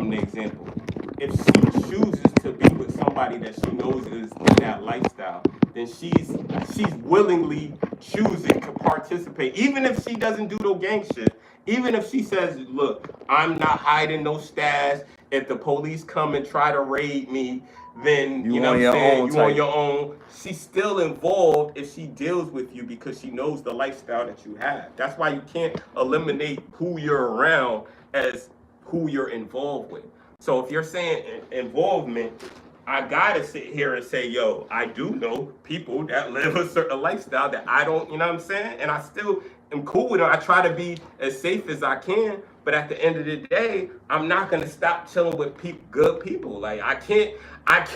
them the example. If she chooses to be with somebody that she knows is in that lifestyle, then she's willingly choosing to participate, even if she doesn't do no gang shit. Even if she says, "Look, I'm not hiding no stash. If the police come and try to raid me, then you know what I'm saying, you on your own." She's still involved if she deals with you because she knows the lifestyle that you have. That's why you can't eliminate who you're around as who you're involved with. So if you're saying involvement, I gotta sit here and say, yo, I do know people that live a certain lifestyle that I don't, you know what I'm saying? And I still am cool with them. I try to be as safe as I can, but at the end of the day, I'm not gonna stop chilling with good people. Like I can't.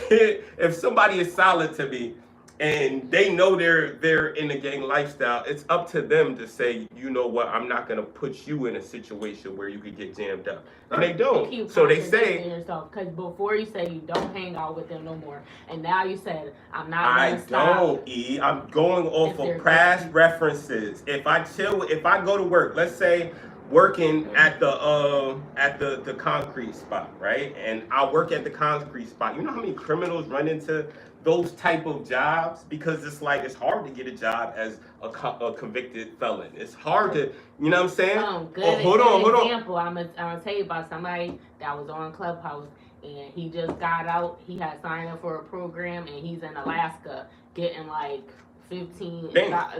If somebody is solid to me, and they know they're in the gang lifestyle, it's up to them to say, you know what, I'm not gonna put you in a situation where you could get jammed up. And they don't. So they say yourself, because before you say you don't hang out with them no more, and now you said I'm not gonna stop. I'm going off of past references. If I go to work, let's say working at the concrete spot, right? And I work at the concrete spot. You know how many criminals run into those type of jobs? Because it's like it's hard to get a job as a convicted felon. It's hard to, you know what I'm saying? Hold on. Example, I'm gonna tell you about somebody that was on Clubhouse and he just got out. He had signed up for a program and he's in Alaska getting like 15.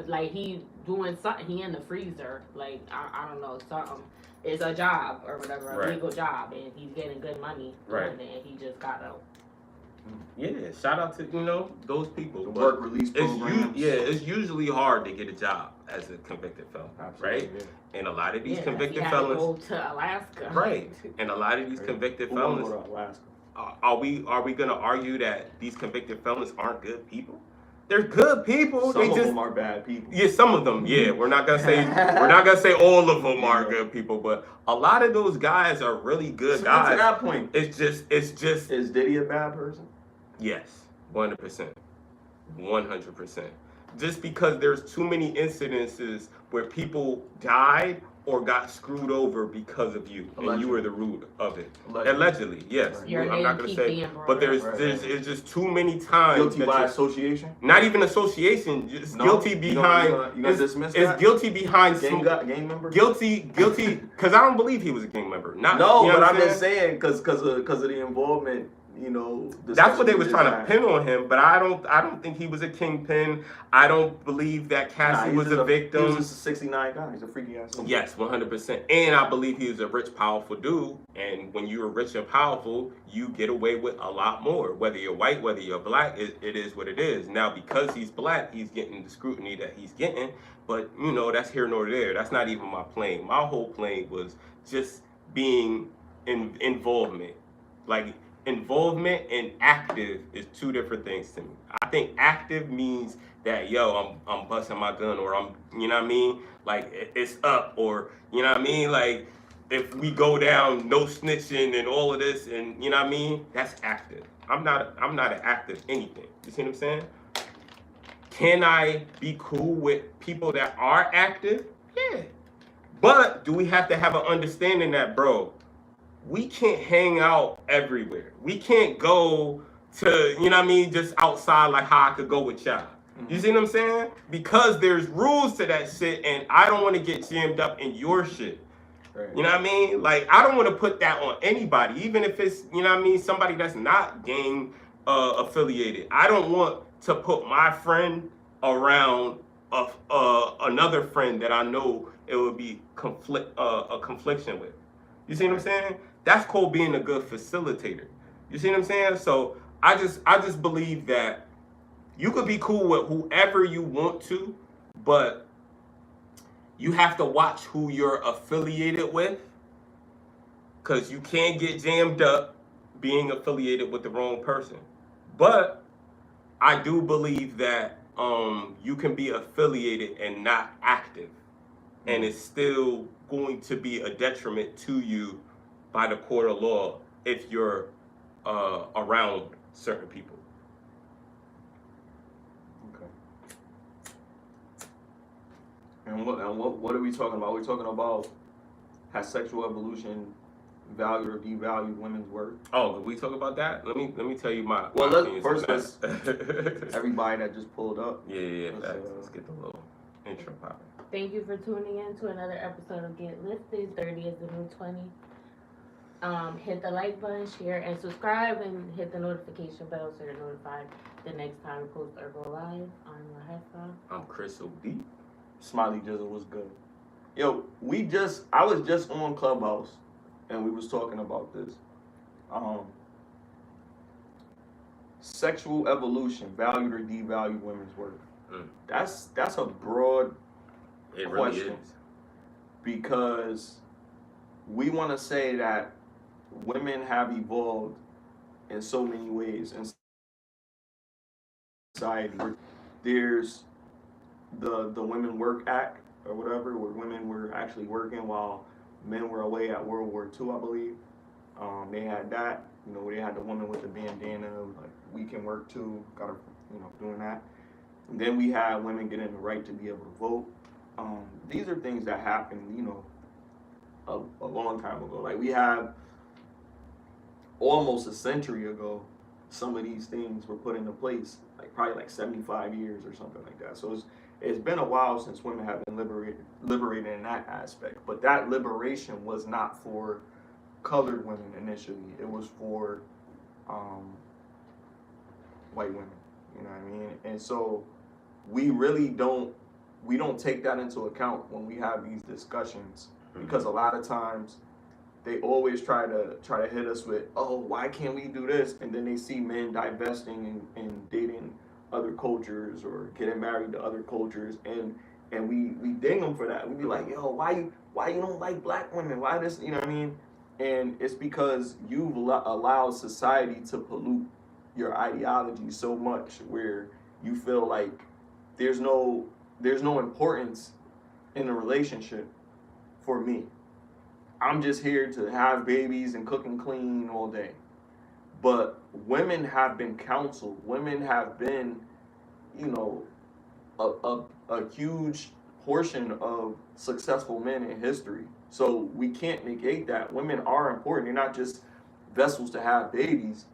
Like he doing something. He in the freezer. Like I don't know something. It's a job or whatever, a legal job, and he's getting good money. Right. And he just got out. Yeah, shout out to those people. The work release programs. It's usually hard to get a job as a convicted felon, right? Yeah. And a lot of these convicted felons go to Alaska, right? And a lot of these convicted felons. Go to Alaska. Are we gonna argue that these convicted felons aren't good people? They're good people. Some of them are bad people. Yeah, some of them. Yeah, we're not gonna say all of them are good people, but a lot of those guys are really good guys. To that point, it's just. Is Diddy a bad person? Yes, 100%, 100%. Just because there's too many incidences where people died or got screwed over because of you, and you were the root of it. Allegedly, yes. Right. I'm not gonna say, but it's just too many times. Guilty by association? Not even association. Just guilty behind. You gonna dismiss that? It's guilty behind gang member. Guilty. Because I don't believe he was a gang member. But I'm just saying because of the involvement. That's what they was trying to pin on him, but I don't think he was a kingpin. I don't believe that Cassie was a victim. He was just a 69 guy. He's a freaky ass. Yes, 100%. And I believe he was a rich, powerful dude. And when you're rich and powerful, you get away with a lot more. Whether you're white, whether you're black, it is what it is. Now, because he's black, he's getting the scrutiny that he's getting. But that's here nor there. That's not even my plane. My whole plane was just being in involvement, like. Involvement and active is two different things to me. I think active means that I'm busting my gun, or I'm like it's up, or like if we go down, no snitching and all of this, and that's active. I'm not an active anything. You see what I'm saying? Can I be cool with people that are active? Yeah. But do we have to have an understanding that, bro, we can't hang out everywhere. We can't go to, just outside like how I could go with y'all. You see what I'm saying? Because there's rules to that shit, and I don't want to get jammed up in your shit. Right. You know what I mean? Like, I don't want to put that on anybody, even if it's, somebody that's not gang affiliated. I don't want to put my friend around another friend that I know it would be a confliction with. You see what I'm saying? That's called being a good facilitator. You see what I'm saying? So I just believe that you could be cool with whoever you want to, but you have to watch who you're affiliated with, because you can't get jammed up being affiliated with the wrong person. But I do believe that you can be affiliated and not active, and it's still going to be a detriment to you by the court of law if you're around certain people. Okay. And what are we talking about? We're talking about has sexual evolution valued or devalued women's worth. Oh, can we talk about that? Let me tell you my. Well, my opinions first on let's that. everybody that just pulled up. Yeah. Let's get the little intro popping. Thank you for tuning in to another episode of Get Lifted. 30 is the new 20. Hit the like button, share, and subscribe, and hit the notification bell so you're notified the next time we post or go live. I'm your headphone. I'm Cris OD. SmileyJizzle was good. Yo, I was just on Clubhouse and we was talking about this. Sexual evolution, valued or devalued women's worth. That's a broad It question. really is. Because we want to say that women have evolved in so many ways in society. There's the Women Work Act or whatever, where women were actually working while men were away at World War II, I believe. They had that, where they had the woman with the bandana, like, we can work too, gotta, doing that. And then we had women getting the right to be able to vote. These are things that happened, a long time ago. Like, we have almost a century ago, some of these things were put into place, like probably like 75 years or something like that. So it's been a while since women have been liberated in that aspect. But that liberation was not for colored women initially. It was for white women. You know what I mean? And so we really don't take that into account when we have these discussions, because a lot of times they always try to hit us with, oh, why can't we do this? And then they see men divesting and dating other cultures or getting married to other cultures, and we ding them for that. We be like, yo, why you don't like black women? Why this? You know what I mean? And it's because you've allowed society to pollute your ideology so much, where you feel like there's no importance in a relationship for me. I'm just here to have babies and cook and clean all day. But women have been counseled. Women have been, a huge portion of successful men in history. So we can't negate that. Women are important. They're not just vessels to have babies,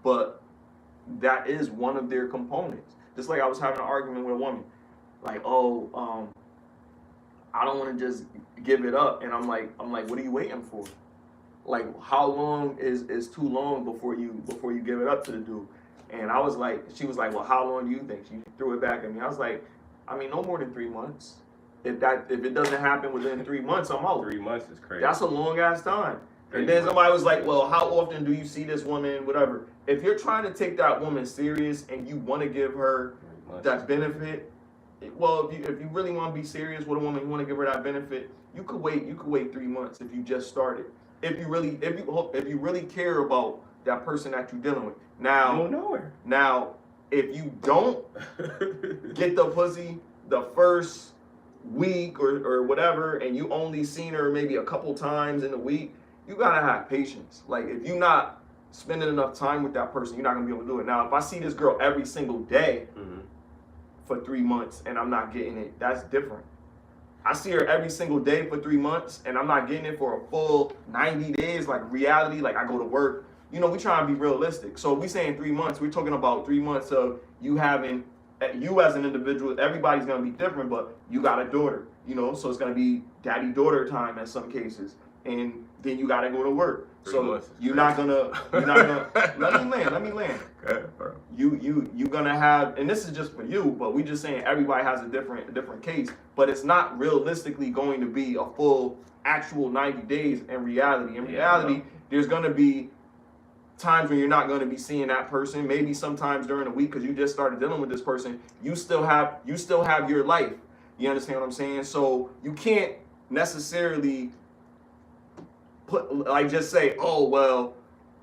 but that is one of their components. Just like I was having an argument with a woman, like, I don't want to just give it up. And I'm like, what are you waiting for? Like, how long is too long before you give it up to the dude? And I was like, she was like, well, how long do you think? She threw it back at me. I was like, no more than 3 months. If it doesn't happen within 3 months, I'm out. 3 months is crazy. That's a long ass time. And then somebody was like, well, how often do you see this woman, whatever? If you're trying to take that woman serious and you want to give her that benefit, well, if you really want to be serious with a woman, you want to give her that benefit, you could wait 3 months if you just started. If you really care about that person that you're dealing with. Now, you don't know her. Now, if you don't get the pussy the first week or whatever, and you only seen her maybe a couple times in a week, you gotta have patience. Like, if you're not spending enough time with that person, you're not gonna be able to do it. Now, if I see this girl every single day for 3 months and I'm not getting it, that's different. I see her every single day for 3 months and I'm not getting it for a full 90 days, like reality, like I go to work. We try to be realistic. So if we saying 3 months, we're talking about 3 months of you having, you as an individual, everybody's gonna be different, but you got a daughter, so it's gonna be daddy-daughter time in some cases. And then you gotta go to work. So you're not gonna let me land. You gonna have, and this is just for you, but we just saying everybody has a different case, but it's not realistically going to be a full actual 90 days in reality. In reality, there's gonna be times when you're not going to be seeing that person, maybe sometimes during the week, because you just started dealing with this person. You still have your life. You understand what I'm saying? So you can't necessarily just say, oh, well,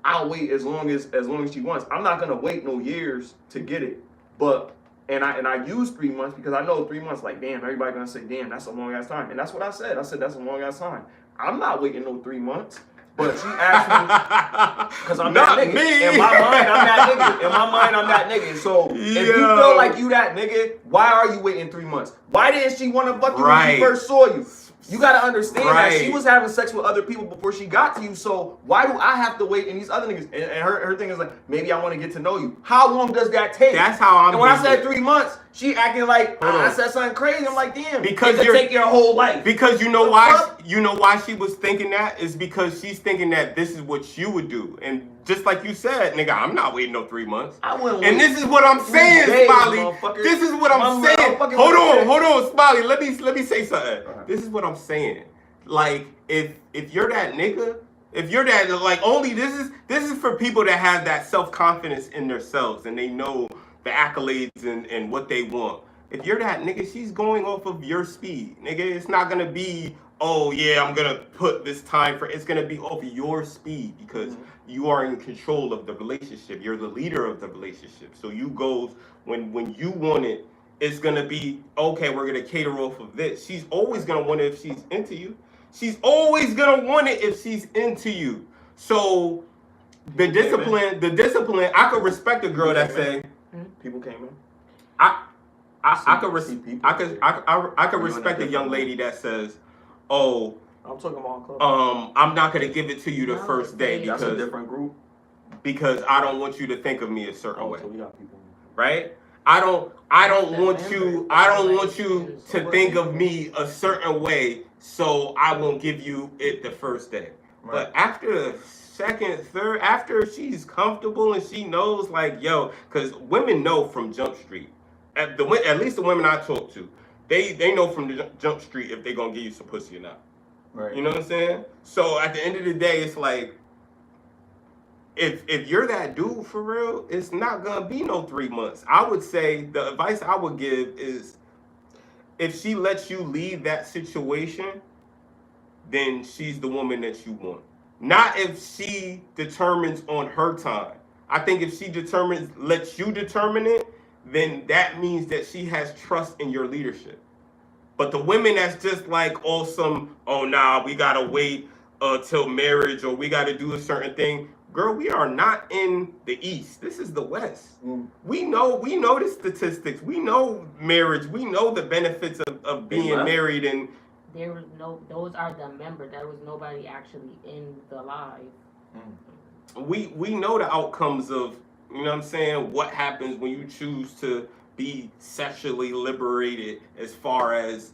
I'll wait as long as she wants. I'm not gonna wait no years to get it. But and I use 3 months because I know 3 months, like, damn, everybody gonna say, damn, that's a long ass time. And that's what I said. I said that's a long ass time. I'm not waiting no 3 months. But she asked me, because I'm not that nigga. Me. In my mind, I'm that nigga. So if you feel like you that nigga, why are you waiting 3 months? Why didn't she want to fuck you when she first saw you? You gotta understand that she Right. was having sex with other people before she got to you. So why do I have to wait? And these other niggas, and her thing is like, maybe I want to get to know you. How long does that take? That's how I'm. And when I said 3 months, she acting like I said something crazy. I'm like, damn, because it could take your whole life. Because you know why? You know why she was thinking that is because she's thinking that this is what you would do, and just like you said, nigga, I'm not waiting no 3 months. I wouldn't. And this is what I'm saying, days, Smiley. This is what I'm saying. Hold on, Smiley. Let me say something. This is what I'm saying. Like, if you're that nigga, if you're that, like, only this is for people that have that self-confidence in themselves and they know the accolades and what they want. If you're that nigga, she's going off of your speed, nigga. It's not gonna be, oh yeah, I'm gonna put this time for. It's gonna be off your speed because you are in control of the relationship. You're the leader of the relationship. So you go when you want it. It's gonna be okay. We're gonna cater off of this. She's always gonna want it if she's into you. She's always gonna want it if she's into you. So the discipline. I could respect a girl that say, people came in. I could respect a young lady that says, "Oh, I'm talking about club. I'm not gonna give it to you the first day because that's a different group. Because I don't want you to think of me a certain way, So we got people. right? I don't want you to think of me a certain way, so I won't give you it the first day. Right. But after the second, third, after she's comfortable and she knows, like, yo, because women know from Jump Street. At least the women I talk to, they know from the Jump Street if they're gonna give you some pussy or not. Right. You know what I'm saying? So at the end of the day, it's like, if you're that dude for real, it's not gonna be no 3 months. I would say the advice I would give is, if she lets you leave that situation, then she's the woman that you want. Not if she determines on her time. I think if she lets you determine it, then that means that she has trust in your leadership. But the women that's just like awesome, oh nah, we gotta wait till marriage, or we gotta do a certain thing. Girl, we are not in the East. This is the West. We know the statistics. We know marriage. We know the benefits of being married. And there was those are the members. There was nobody actually in the live. We know the outcomes of, you know what I'm saying, what happens when you choose to be sexually liberated as far as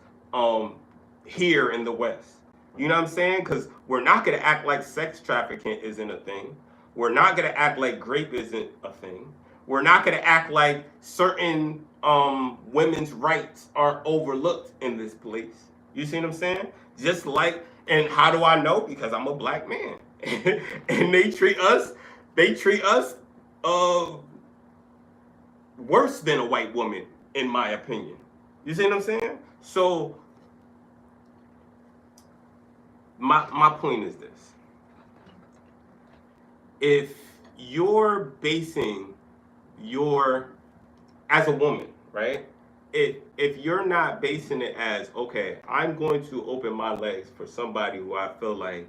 here in the West. You know what I'm saying? Because we're not going to act like sex trafficking isn't a thing. We're not going to act like rape isn't a thing. We're not going to act like certain women's rights are overlooked in this place. You see what I'm saying? Just like, and how do I know? Because I'm a black man. And they treat us worse than a white woman, in my opinion. You see what I'm saying? So my point is this. If you're basing as a woman, right? If you're not basing it as, okay, I'm going to open my legs for somebody who I feel like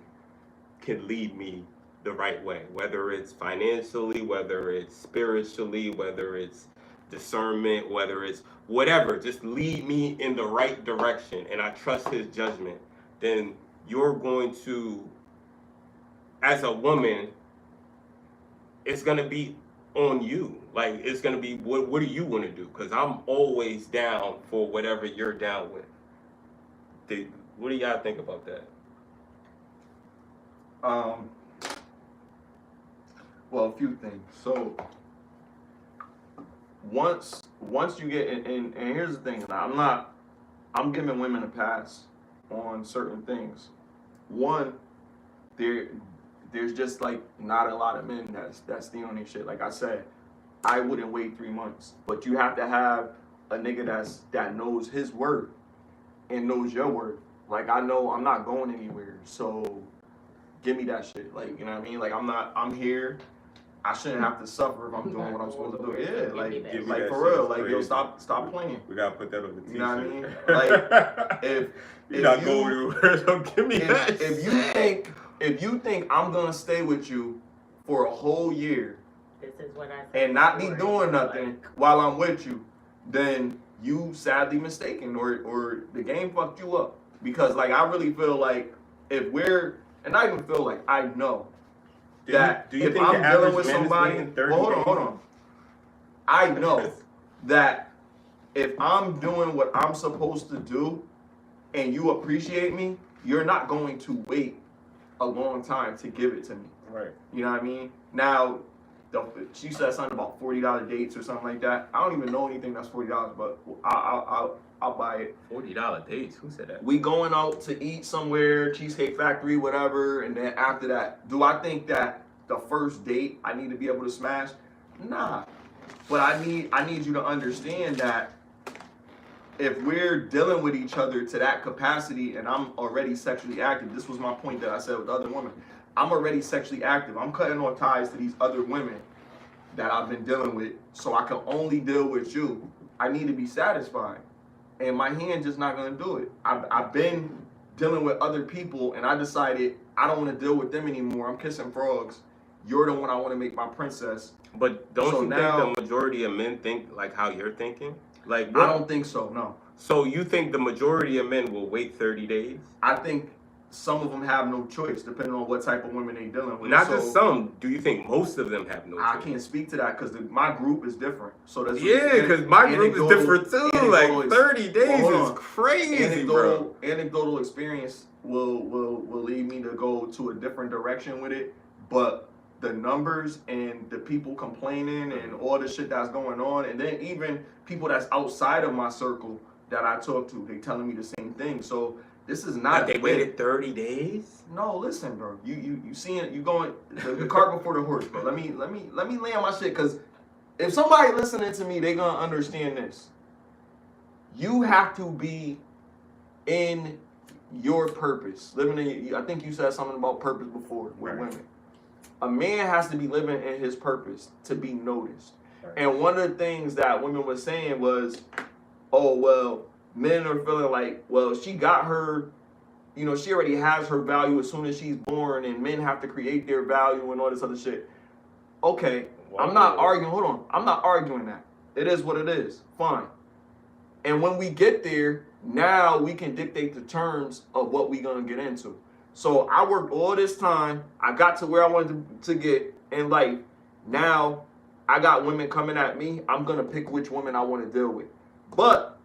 can lead me the right way, whether it's financially, whether it's spiritually, whether it's discernment, whether it's whatever, just lead me in the right direction and I trust his judgment, then you're going to, as a woman, it's going to be on you. Like, it's going to be, what do you want to do? Because I'm always down for whatever you're down with. What do y'all think about that? Well, a few things. So once you get and here's the thing, I'm giving women a pass on certain things. One, there's just like not a lot of men that's stealing their shit. Like I said, I wouldn't wait 3 months, but you have to have a nigga that knows his worth and knows your worth. Like, I know I'm not going anywhere, so give me that shit. Like, you know what I mean? Like, I'm here. I shouldn't have to suffer if I'm doing what I'm supposed to do. Yeah, like for real. Like, yo, stop playing. We gotta put that on the t-shirt. You know what I mean? Like, if you're not going anywhere, so give me that. If you think I'm gonna stay with you for a whole year, this is what I and not be doing nothing while I'm with you, then you sadly mistaken, or the game fucked you up. Because like I really feel like if we're, and I even feel like I know that do you if think I'm the dealing average with man is somebody, waiting 30 well, hold days? on. I know that if I'm doing what I'm supposed to do and you appreciate me, you're not going to wait a long time to give it to me. Right. You know what I mean? Now, she said something about $40 dates or something like that. I don't even know anything that's $40, but I'll buy it. $40 dates? Who said that? We going out to eat somewhere, Cheesecake Factory, whatever, and then after that, do I think that the first date I need to be able to smash? Nah. But I need you to understand that if we're dealing with each other to that capacity and I'm already sexually active, this was my point that I said with the other woman. I'm already sexually active. I'm cutting off ties to these other women that I've been dealing with, so I can only deal with you. I need to be satisfied. And my hand just not gonna do it. I've been dealing with other people and I decided I don't want to deal with them anymore. I'm kissing frogs. You're the one I want to make my princess. But don't you think the majority of men think like how you're thinking? Like I don't think so, no. So you think the majority of men will wait 30 days? I think some of them have no choice, depending on what type of women they dealing with. Not just some. Do you think most of them have no choice? I can't speak to that because my group is different. So that's because my group is different too. Like 30 days is crazy, bro. Anecdotal experience will lead me to go to a different direction with it, but the numbers and the people complaining and all the shit that's going on, and then even people that's outside of my circle that I talk to, they telling me the same thing. So this is not. They waited 30 days? No, listen, bro. You seeing it? You going the cart before the horse, bro. Let me lay on my shit, because if somebody listening to me, they gonna understand this. You have to be in your purpose, living in. I think you said something about purpose before with women. A man has to be living in his purpose to be noticed. Right. And one of the things that women were saying was, oh, well, men are feeling like, well, she got her, she already has her value as soon as she's born, and men have to create their value and all this other shit. Okay, I'm not arguing. Hold on. I'm not arguing that. It is what it is. Fine. And when we get there, now we can dictate the terms of what we're going to get into. So I worked all this time. I got to where I wanted to get in life. Now I got women coming at me. I'm going to pick which woman I want to deal with. But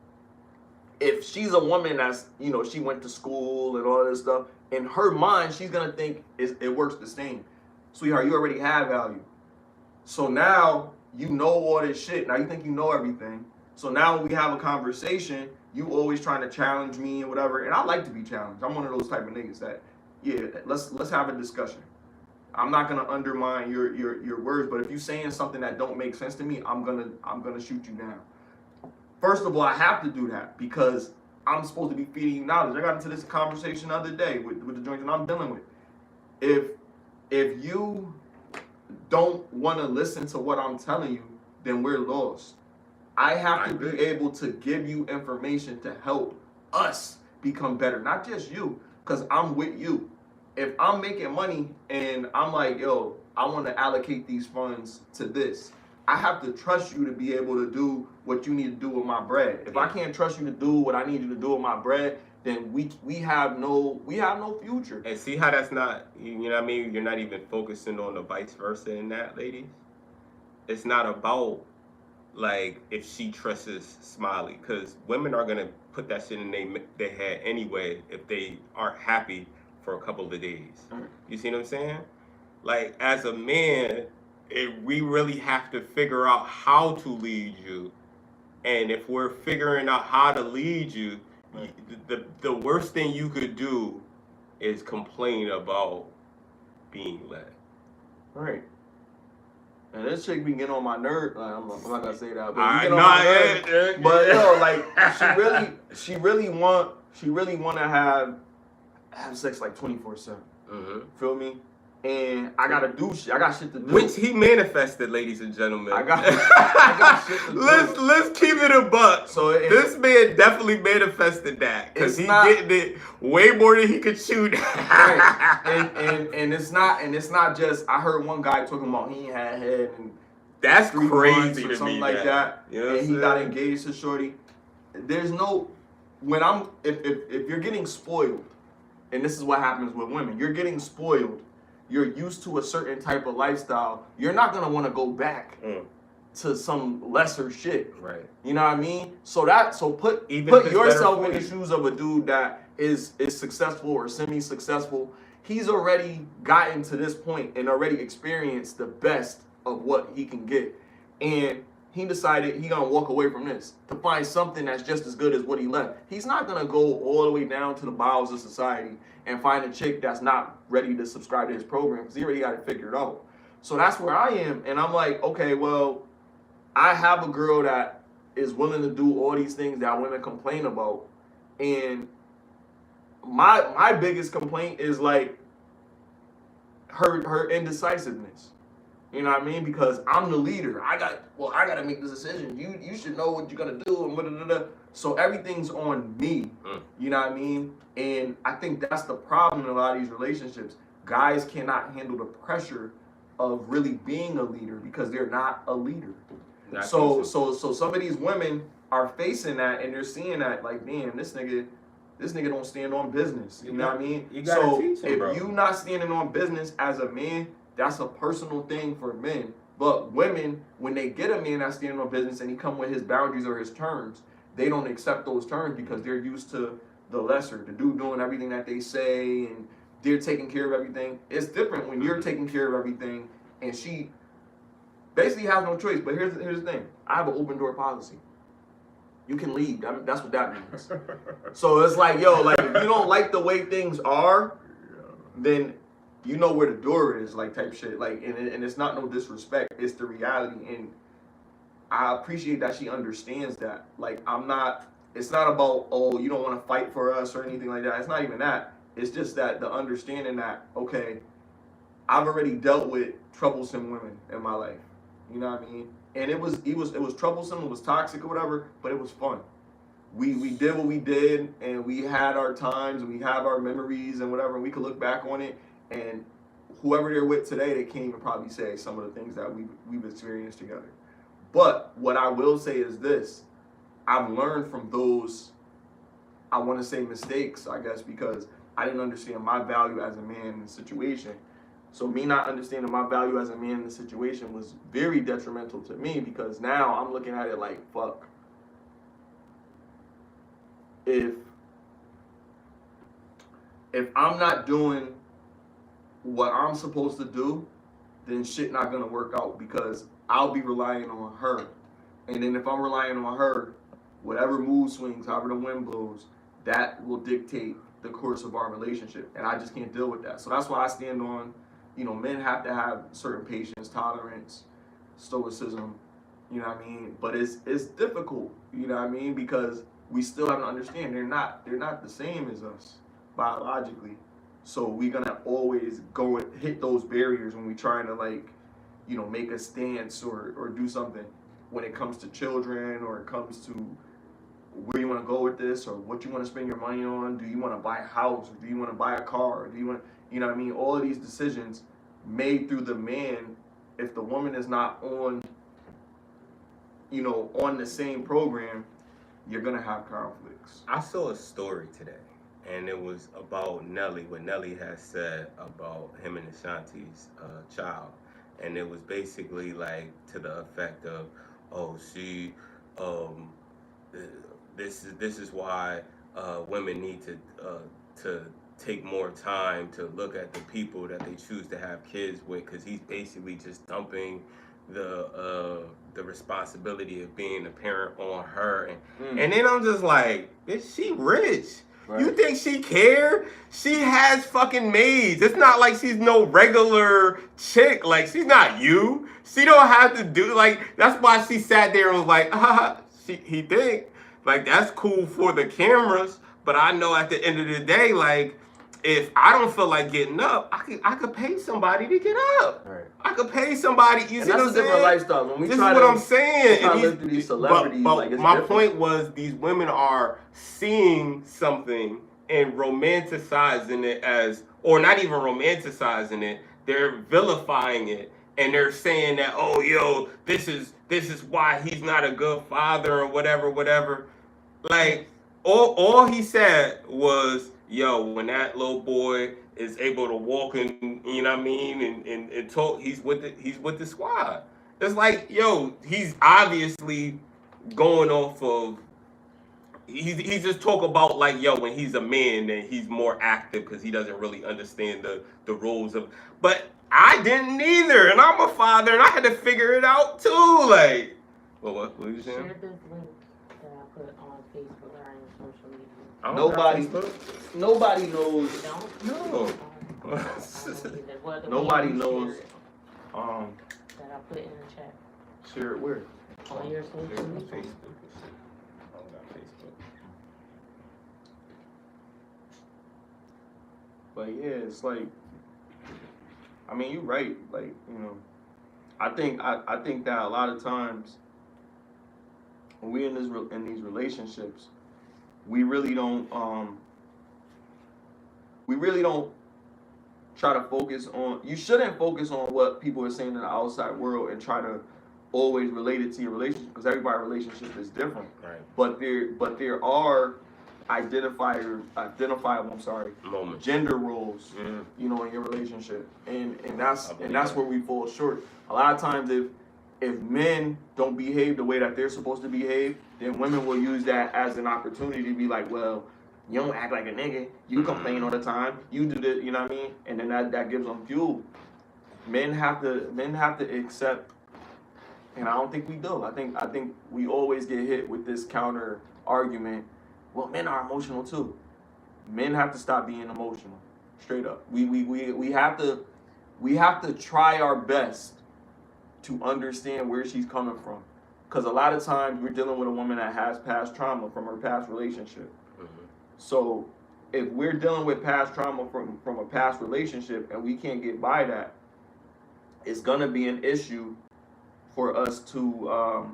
if she's a woman that's, she went to school and all this stuff, in her mind, she's going to think it works the same. Sweetheart, you already have value. So now you know all this shit. Now you think you know everything. So now when we have a conversation, you always trying to challenge me and whatever. And I like to be challenged. I'm one of those type of niggas that, yeah, let's have a discussion. I'm not gonna undermine your words, but if you're saying something that don't make sense to me, I'm gonna shoot you down. First of all, I have to do that because I'm supposed to be feeding you knowledge. I got into this conversation the other day with the joints that I'm dealing with. If you don't want to listen to what I'm telling you, then we're lost. I have to be able to give you information to help us become better, not just you, because I'm with you. If I'm making money and I'm like, yo, I want to allocate these funds to this, I have to trust you to be able to do what you need to do with my bread. If I can't trust you to do what I need you to do with my bread, then we have no future. And see how that's not, you know what I mean? You're not even focusing on the vice versa in that, ladies. It's not about like if she trusts Smiley, because women are gonna put that shit in their head anyway if they aren't happy for a couple of days. You see what I'm saying? Like as a man, we really have to figure out how to lead you, and if we're figuring out how to lead you, the worst thing you could do is complain about being led. Right. And this chick be getting on my nerve. I'm not gonna say that, but But yo, like she really want to have sex like 24/7. Feel me? And I got shit to do. Which he manifested, ladies and gentlemen. I got shit to do. Let's keep it a buck. So this man definitely manifested that because he's getting it way more than he could shoot. Right. And it's not just. I heard one guy talking about he ain't had head and that's crazy or to something me, like that. You know and he got engaged to shorty. There's no. if you're getting spoiled, and this is what happens with women, you're getting spoiled, you're used to a certain type of lifestyle, you're not gonna want to go back to some lesser shit. Right. You know what I mean? So put yourself in the shoes of a dude that is successful or semi-successful. He's already gotten to this point and already experienced the best of what he can get. And he decided he gonna walk away from this to find something that's just as good as what he left. He's not gonna go all the way down to the bowels of society and find a chick that's not ready to subscribe to his program because he already got it figured out. So that's where I am. And I'm like, okay, well, I have a girl that is willing to do all these things that women complain about. And my biggest complaint is like her indecisiveness. You know what I mean? Because I'm the leader. I gotta make this decision. You should know what you're gonna do and blah. So everything's on me. You know what I mean? And I think that's the problem in a lot of these relationships. Guys cannot handle the pressure of really being a leader because they're not a leader. So some of these women are facing that and they're seeing that like, damn, this nigga don't stand on business. You know what I mean? You gotta teach him, bro. If you not standing on business as a man, that's a personal thing for men. But women, when they get a man that's standing on business and he come with his boundaries or his terms, they don't accept those terms because they're used to the lesser, the dude doing everything that they say and they're taking care of everything. It's different when you're taking care of everything and she basically has no choice. But here's the thing. I have an open door policy. You can leave. That's what that means. So it's like, yo, like if you don't like the way things are, then you know where the door is, like type shit. Like, and it's not no disrespect. It's the reality. And I appreciate that she understands that. Like, it's not about, oh, you don't want to fight for us or anything like that. It's not even that. It's just that the understanding that, okay, I've already dealt with troublesome women in my life. You know what I mean? And it was troublesome, it was toxic or whatever, but it was fun. We did what we did, and we had our times, and we have our memories and whatever, and we could look back on it, and whoever they're with today, they can't even probably say some of the things that we've experienced together. But what I will say is this. I've learned from those, I want to say mistakes, I guess, because I didn't understand my value as a man in the situation. So me not understanding my value as a man in the situation was very detrimental to me because now I'm looking at it like, fuck. If I'm not doing what I'm supposed to do, then shit not gonna work out because I'll be relying on her. And then if I'm relying on her, whatever mood swings, however the wind blows, that will dictate the course of our relationship. And I just can't deal with that. So that's why I stand on, you know, men have to have certain patience, tolerance, stoicism, you know what I mean? But it's difficult, you know what I mean? Because we still have to understand they're not the same as us biologically. So we're gonna always go and hit those barriers when we're trying to, like, you know, make a stance or do something when it comes to children or it comes to where you want to go with this or what you want to spend your money on. Do you want to buy a house? Or do you want to buy a car? Or do you want, you know what I mean? All of these decisions made through the man, if the woman is not on, you know, on the same program, you're going to have conflicts. I saw a story today, and it was about Nelly, what Nelly has said about him and Ashanti's child. And it was basically like to the effect of, oh, she, this is why women need to take more time to look at the people that they choose to have kids with, because he's basically just dumping the responsibility of being a parent on her, and then I'm just like, is she rich? Right. You think she care? She has fucking maids. It's not like she's no regular chick. Like, she's not you. She don't have to do, like, that's why she sat there and was like, he think, like, that's cool for the cameras, but I know at the end of the day, like, if I don't feel like getting up, I could pay somebody to get up. Right. I could pay somebody. You see what I'm saying? That's a different lifestyle. When we this is what I'm saying. And live through these celebrities, but like, it's my different. point was, these women are seeing something and romanticizing it as, or not even romanticizing it, they're vilifying it, and they're saying that, oh, yo, this is why he's not a good father or whatever. Like, all he said was, yo, when that little boy is able to walk and you know what I mean and talk, he's with the squad. It's like, yo, he's obviously going off of he's just talk about like, yo, when he's a man and he's more active because he doesn't really understand the rules of. But I didn't either, and I'm a father, and I had to figure it out too. Like, well, what were you saying? Share this link that I put on Facebook or on social media. I don't Nobody, have Facebook. nobody knows. You don't? No. Nobody knows. That I put in the chat. Share it where? On your social There's no media. Facebook and shit. I don't got Facebook. But yeah, it's like, I mean, you're right. Like, you know, I think that a lot of times when we're in these relationships, we really don't try to focus on. You shouldn't focus on what people are saying in the outside world and try to always relate it to your relationship, because everybody's relationship is different. Right. But there are identifiable Moments. gender roles, Mhm. you know, in your relationship, and that's where we fall short. A lot of times, if men don't behave the way that they're supposed to behave, then women will use that as an opportunity to be like, well, you don't act like a nigga, you complain all the time, you do this, you know what I mean, and then that gives them fuel. Men have to accept, and I don't think we do. I think we always get hit with this counter argument. Well, men are emotional too. Men have to stop being emotional. Straight up. We have to try our best to understand where she's coming from. Because a lot of times we're dealing with a woman that has past trauma from her past relationship. Mm-hmm. So if we're dealing with past trauma from a past relationship and we can't get by that, it's gonna be an issue for us to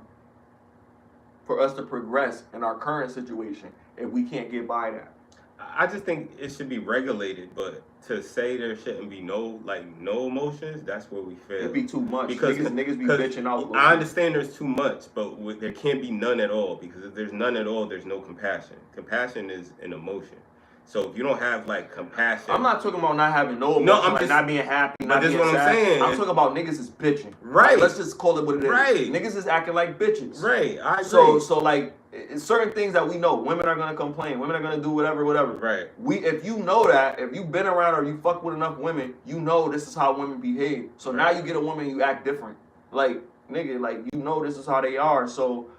progress in our current situation if we can't get by that. I just think it should be regulated, but to say there shouldn't be no emotions, that's where we fail. It'd be too much. Because niggas be bitching out. I understand there's too much, but there can't be none at all, because if there's none at all, there's no compassion. Compassion is an emotion. So if you don't have like compassion, I'm not talking about not having no emotion, I'm like just not being happy, but not this being is what I'm sad. saying. I'm talking about niggas is bitching. Right. Like, let's just call it what it is. Right. Niggas is acting like bitches. right? I agree. So like it's certain things that we know. Women are gonna complain. Women are gonna do whatever. right. If you know that, if you've been around or you fuck with enough women, you know this is how women behave. So now you get a woman, you act different. Like, nigga, like, you know this is how they are. So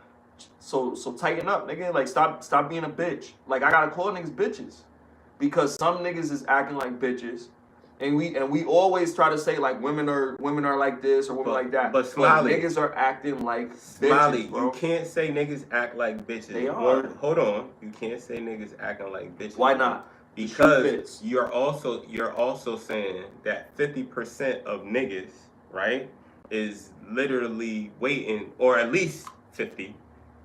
tighten up, nigga. Like, stop being a bitch. Like, I gotta call niggas bitches, because some niggas is acting like bitches. And we always try to say like women are like this or women like that. But Smiley, niggas are acting like Smiley, bitches, bro. you can't say niggas act like bitches. They are. Hold on, you can't say niggas acting like bitches. Why not? Because you're also saying that 50% of niggas, right, is literally waiting, or at least 50%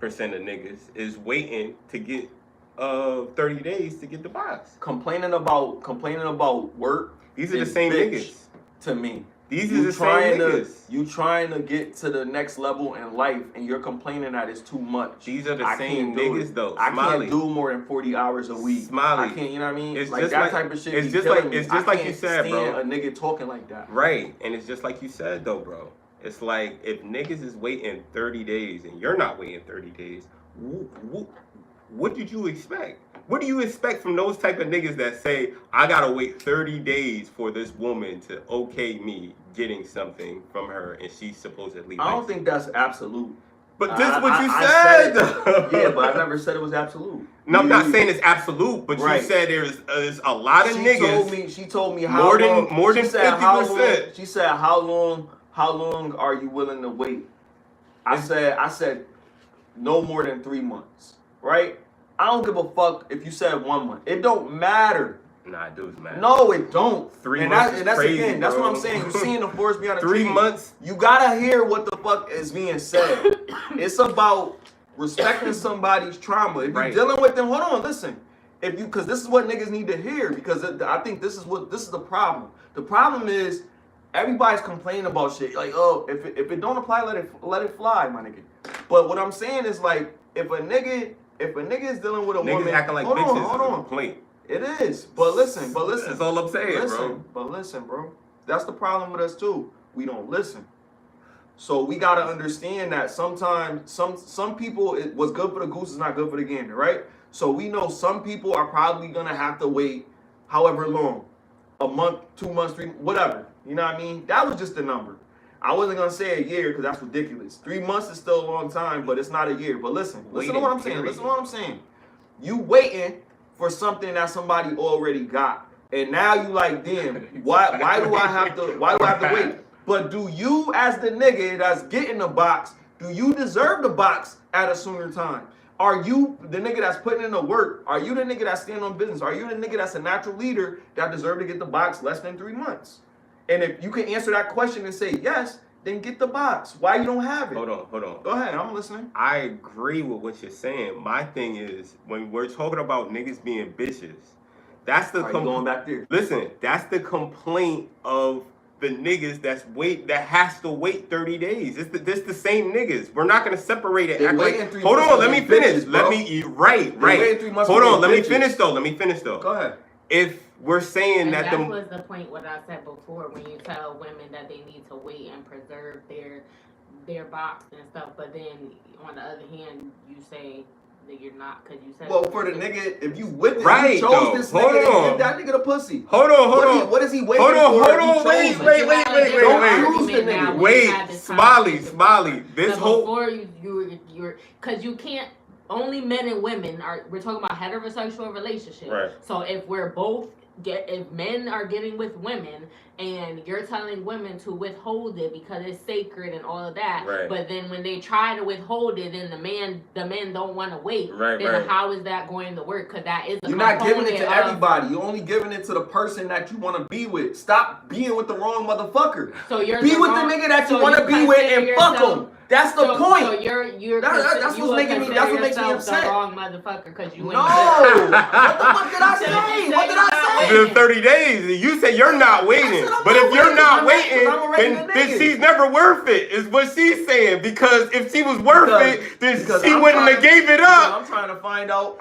of niggas is waiting to get 30 days to get the box. Complaining about work. These are the same niggas to me. These are the same niggas. You trying to get to the next level in life, and you're complaining that it's too much. These are the same niggas, though. I Smiley. can't do more than 40 hours a week. Smiley. I can't, you know what I mean? It's like just that like, type of shit. It's just like you said, bro. A nigga talking like that. Right, and it's just like you said, though, bro. It's like if niggas is waiting 30 days and you're not waiting 30 days, what did you expect? What do you expect from those type of niggas that say, I gotta wait 30 days for this woman to okay me getting something from her and she's supposedly I don't think that's absolute. But this is what you I said. Yeah, but I never said it was absolute. No, I'm not saying it's absolute, but right. You said there's a lot of niggas. She told me how more than 50%. She said how long are you willing to wait? I said no more than 3 months. Right? I don't give a fuck if you said 1 month. It don't matter. Nah, it does matter. No, it don't. 3 months that's crazy, again, that's bro. what I'm saying. You're seeing the forest beyond the 3 trees. months. You gotta hear what the fuck is being said. It's about respecting somebody's trauma. If you're dealing with them, hold on, listen. Because this is what niggas need to hear. Because I think this is the problem. The problem is everybody's complaining about shit. Like, oh, if it don't apply, let it fly, my nigga. But what I'm saying is, like, if a nigga if a nigga is dealing with a Niggas woman, acting like hold bitches on, hold is a on. complaint. It is, but listen. That's all I'm saying, bro. But listen, bro. That's the problem with us too. We don't listen. So we gotta understand that sometimes some people, what's good for the goose is not good for the gander, right? So we know some people are probably gonna have to wait however long, a month, 2 months, 3, whatever. You know what I mean? That was just a number. I wasn't gonna say a year because that's ridiculous. 3 months is still a long time, but it's not a year. But listen to what I'm saying. Listen to what I'm saying. You waiting for something that somebody already got, and now you like, damn, why do I have to wait? But do you, as the nigga that's getting the box, do you deserve the box at a sooner time? Are you the nigga that's putting in the work? Are you the nigga that's standing on business? Are you the nigga that's a natural leader that deserve to get the box less than 3 months? And if you can answer that question and say yes, then get the box. Why you don't have it? Hold on. Go ahead, I'm listening. I agree with what you're saying. My thing is, when we're talking about niggas being bitches, that's the going back there. Listen, that's the complaint of the niggas that has to wait 30 days. It's the same niggas. We're not gonna separate it. Hold on, let me finish. Right. Hold on, let me finish though. Go ahead. If we're saying that was the point what I said before, when you tell women that they need to wait and preserve their box and stuff, but then on the other hand you say that you're not, because you said, well, for the nigga, if you with it, right, you chose this nigga and give that nigga the pussy. Hold on. What is he waiting for? Wait, Smiley. This whole before you're because you can't. Only men and women we're talking about heterosexual relationships. Right. So if if men are getting with women and you're telling women to withhold it because it's sacred and all of that, right. But then when they try to withhold it, then the men don't want to wait. Then how is that going to work? Because that is you're not giving it to everybody. You're only giving it to the person that you want to be with. Stop being with the wrong motherfucker. So be with the nigga that you want to be with and fuck him. That's the point. So you're that's what makes me upset. The wrong motherfucker because you. No. What the fuck did I say? What did I say? The 30 days. You say you're not waiting, but if you're not waiting, then she's never worth it. Is what she's saying. Because if she was worth it, then she wouldn't have gave it up. I'm trying to find out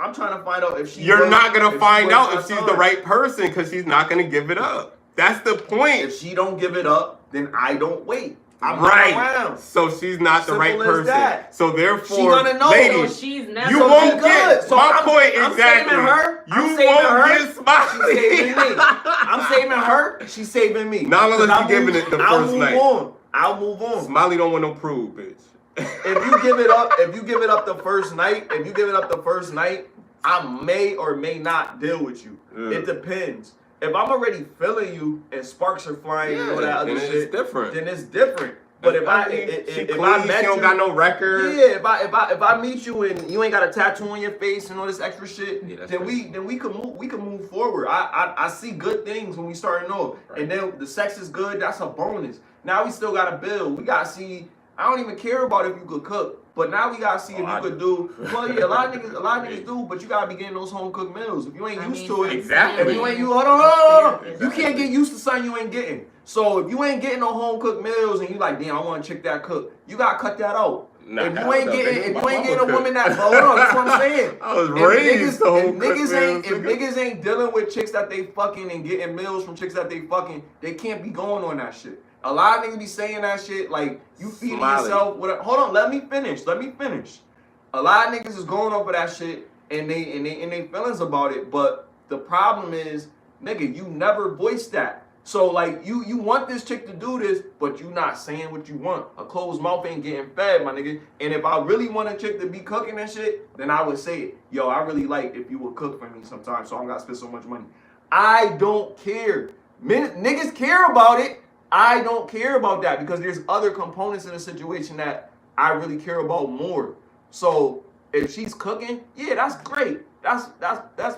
if she. You're not gonna find out if she's the right person because she's not gonna give it up. That's the point. If she don't give it up, then I don't wait. I'm right. So she's not the right person. That. So therefore, she gonna know. ladies, she's never you won't get. So my point I'm exactly. Saving her. You won't get Smiley. She's saving me. I'm saving her. She's saving me. Not unless you giving it the first night. I'll move on. Smiley don't want no proof, bitch. If you give it up the first night, I may or may not deal with you. It depends. If I'm already feeling you and sparks are flying and all that other shit, then it's different. But if I met you, don't got no record. Yeah, if I meet you and you ain't got a tattoo on your face and all this extra shit, then we can move forward. I see good things when we start to know, and then the sex is good. That's a bonus. Now we still gotta build. We gotta see. I don't even care about if you could cook, but now we gotta see if you could do. Well, yeah, a lot of niggas do, but you gotta be getting those home cooked meals. If you ain't used to it, exactly. If you ain't hold on. You can't get used to something you ain't getting. So if you ain't getting no home cooked meals and you like, damn, I want to check that cook, you gotta cut that out. If you ain't getting a woman that, hold on, that's what I'm saying. I was raised if niggas ain't dealing with chicks that they fucking and getting meals from chicks that they fucking, they can't be going on that shit. A lot of niggas be saying that shit like you feeding yourself with hold on, let me finish. A lot of niggas is going over that shit and they feelings about it, but the problem is, nigga, you never voiced that. So like you want this chick to do this, but you not saying what you want. A closed mouth ain't getting fed, my nigga. And if I really want a chick to be cooking and shit, then I would say it. Yo, I really like if you would cook for me sometimes, so I don't gotta spend so much money. I don't care. Niggas care about it. I don't care about that because there's other components in the situation that I really care about more. So if she's cooking, yeah, that's great. That's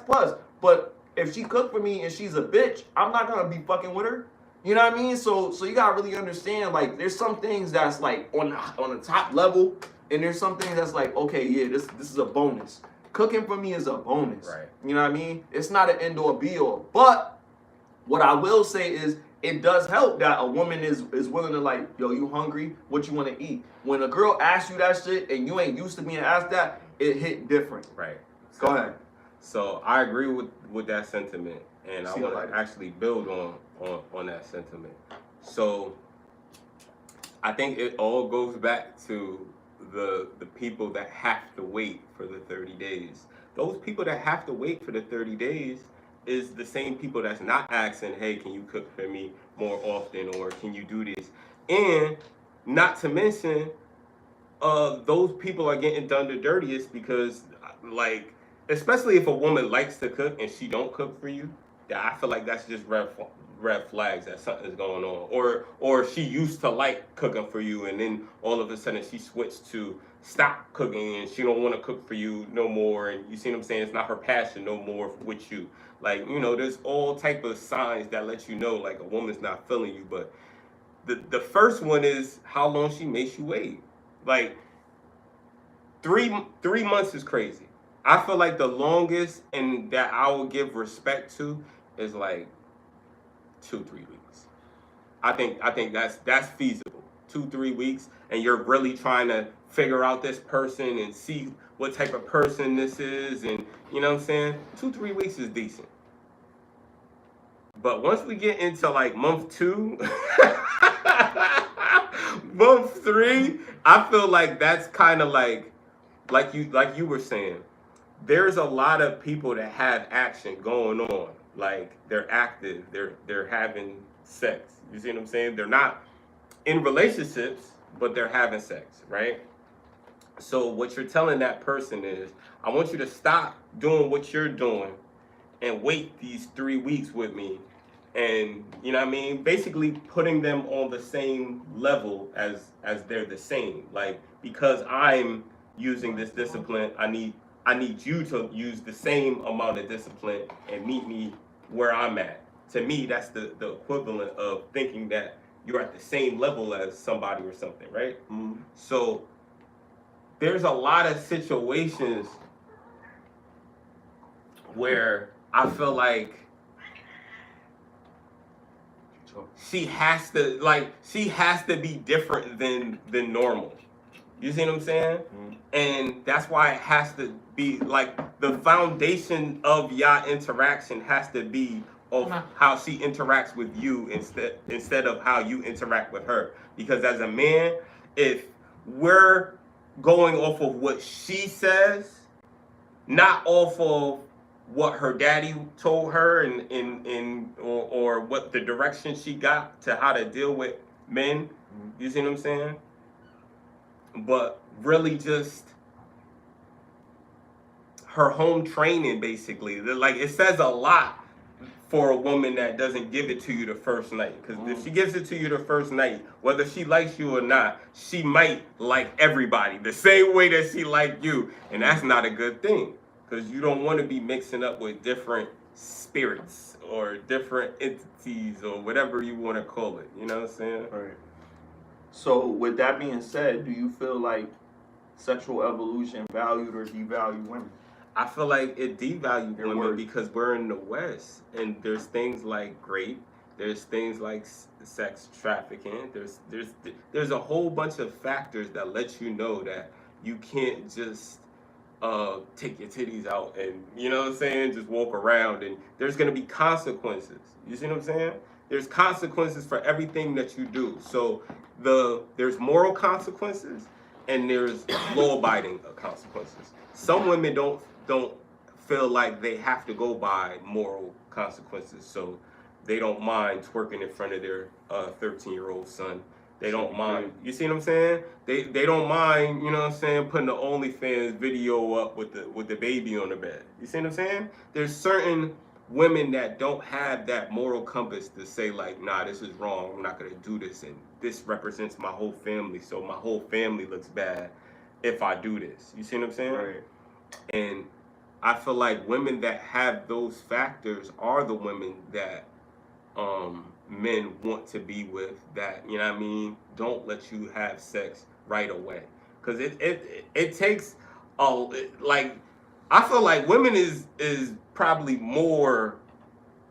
plus. But if she cooked for me and she's a bitch, I'm not gonna be fucking with her. You know what I mean? So you gotta really understand, like, there's some things that's like on the top level, and there's some things that's like, okay, yeah, this is a bonus. Cooking for me is a bonus. Right. You know what I mean? It's not an end or be all. But what I will say is, it does help that a woman is willing to like, yo, you hungry? What you want to eat? When a girl asks you that shit and you ain't used to being asked that, it hit different. Right. Go ahead. So I agree with that sentiment, and I want like to actually build on that sentiment. So I think it all goes back to the people that have to wait for the 30 days. Those people that have to wait for the 30 days is the same people that's not asking, hey, can you cook for me more often, or can you do this? And not to mention, those people are getting done the dirtiest because, like, especially if a woman likes to cook and she don't cook for you, I feel like that's just red flags that something's going on. Or she used to like cooking for you, and then all of a sudden she switched to stop cooking and she don't want to cook for you no more. And you see what I'm saying? It's not her passion no more with you. Like, you know, there's all type of signs that let you know like a woman's not feeling you. But the first one is how long she makes you wait. Like 3 months is crazy. I feel like the longest and that I will give respect to is like 2-3 weeks. I think that's feasible. 2-3 weeks, and you're really trying to figure out this person and see what type of person this is, and you know what I'm saying? 2-3 weeks is decent. But once we get into like month 2, month 3, I feel like that's kind of like you were saying. There's a lot of people that have action going on. Like they're active, they're having sex. You see what I'm saying? They're not in relationships, but they're having sex, right? So what you're telling that person is, I want you to stop doing what you're doing and wait these 3 weeks with me. And you know what I mean? Basically putting them on the same level as they're the same. Like, because I'm using this discipline, I need you to use the same amount of discipline and meet me where I'm at. To me, that's the equivalent of thinking that you're at the same level as somebody or something, right? Mm-hmm. So there's a lot of situations where I feel like she has to be different than normal. You see what I'm saying? Mm-hmm. And that's why it has to be like the foundation of y'all interaction has to be of how she interacts with you instead of how you interact with her. Because as a man, if we're going off of what she says, not off of what her daddy told her or what the direction she got to how to deal with men, you see what I'm saying? But really just her home training, basically. Like, it says a lot for a woman that doesn't give it to you the first night. Because if she gives it to you the first night, whether she likes you or not, she might like everybody the same way that she liked you. And that's not a good thing. Because you don't want to be mixing up with different spirits or different entities or whatever you want to call it. You know what I'm saying? Right. So with that being said, do you feel like sexual evolution valued or devalued women? I feel like it devalued women because we're in the West, and there's things like rape, there's things like sex trafficking, there's a whole bunch of factors that let you know that you can't just take your titties out and, you know what I'm saying, just walk around, and there's gonna be consequences. You see what I'm saying? There's consequences for everything that you do. So there's moral consequences and there's law-abiding consequences. Some women don't feel like they have to go by moral consequences, so they don't mind twerking in front of their 13-year-old son. They don't mind. You see what I'm saying? They don't mind, you know what I'm saying, putting the OnlyFans video up with the baby on the bed. You see what I'm saying? There's certain women that don't have that moral compass to say like, nah, this is wrong, I'm not gonna do this, and this represents my whole family, so my whole family looks bad if I do this. You see what I'm saying? Right. And I feel like women that have those factors are the women that men want to be with, that, you know what I mean, don't let you have sex right away. Because it takes like, I feel like women is probably more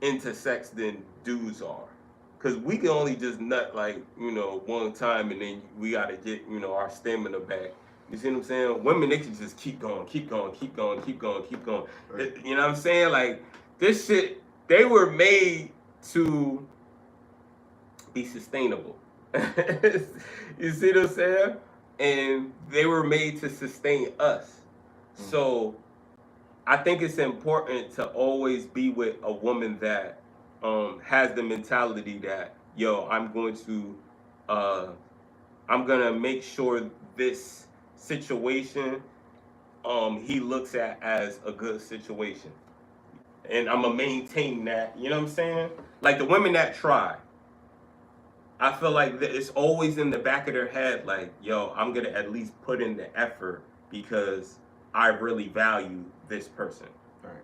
into sex than dudes are. Cause we can only just nut like, one time and then we gotta get, our stamina back. You see what I'm saying? Women, they can just keep going, keep going, keep going, keep going, keep going. Right. You know what I'm saying? Like, this shit, they were made to be sustainable. You see what I'm saying? And they were made to sustain us. So I think it's important to always be with a woman that has the mentality that, yo, I'm gonna make sure this situation he looks at as a good situation, and I'm gonna maintain that. You know what I'm saying? Like the women that try, I feel like it's always in the back of their head, like, yo, I'm gonna at least put in the effort because I really value this person,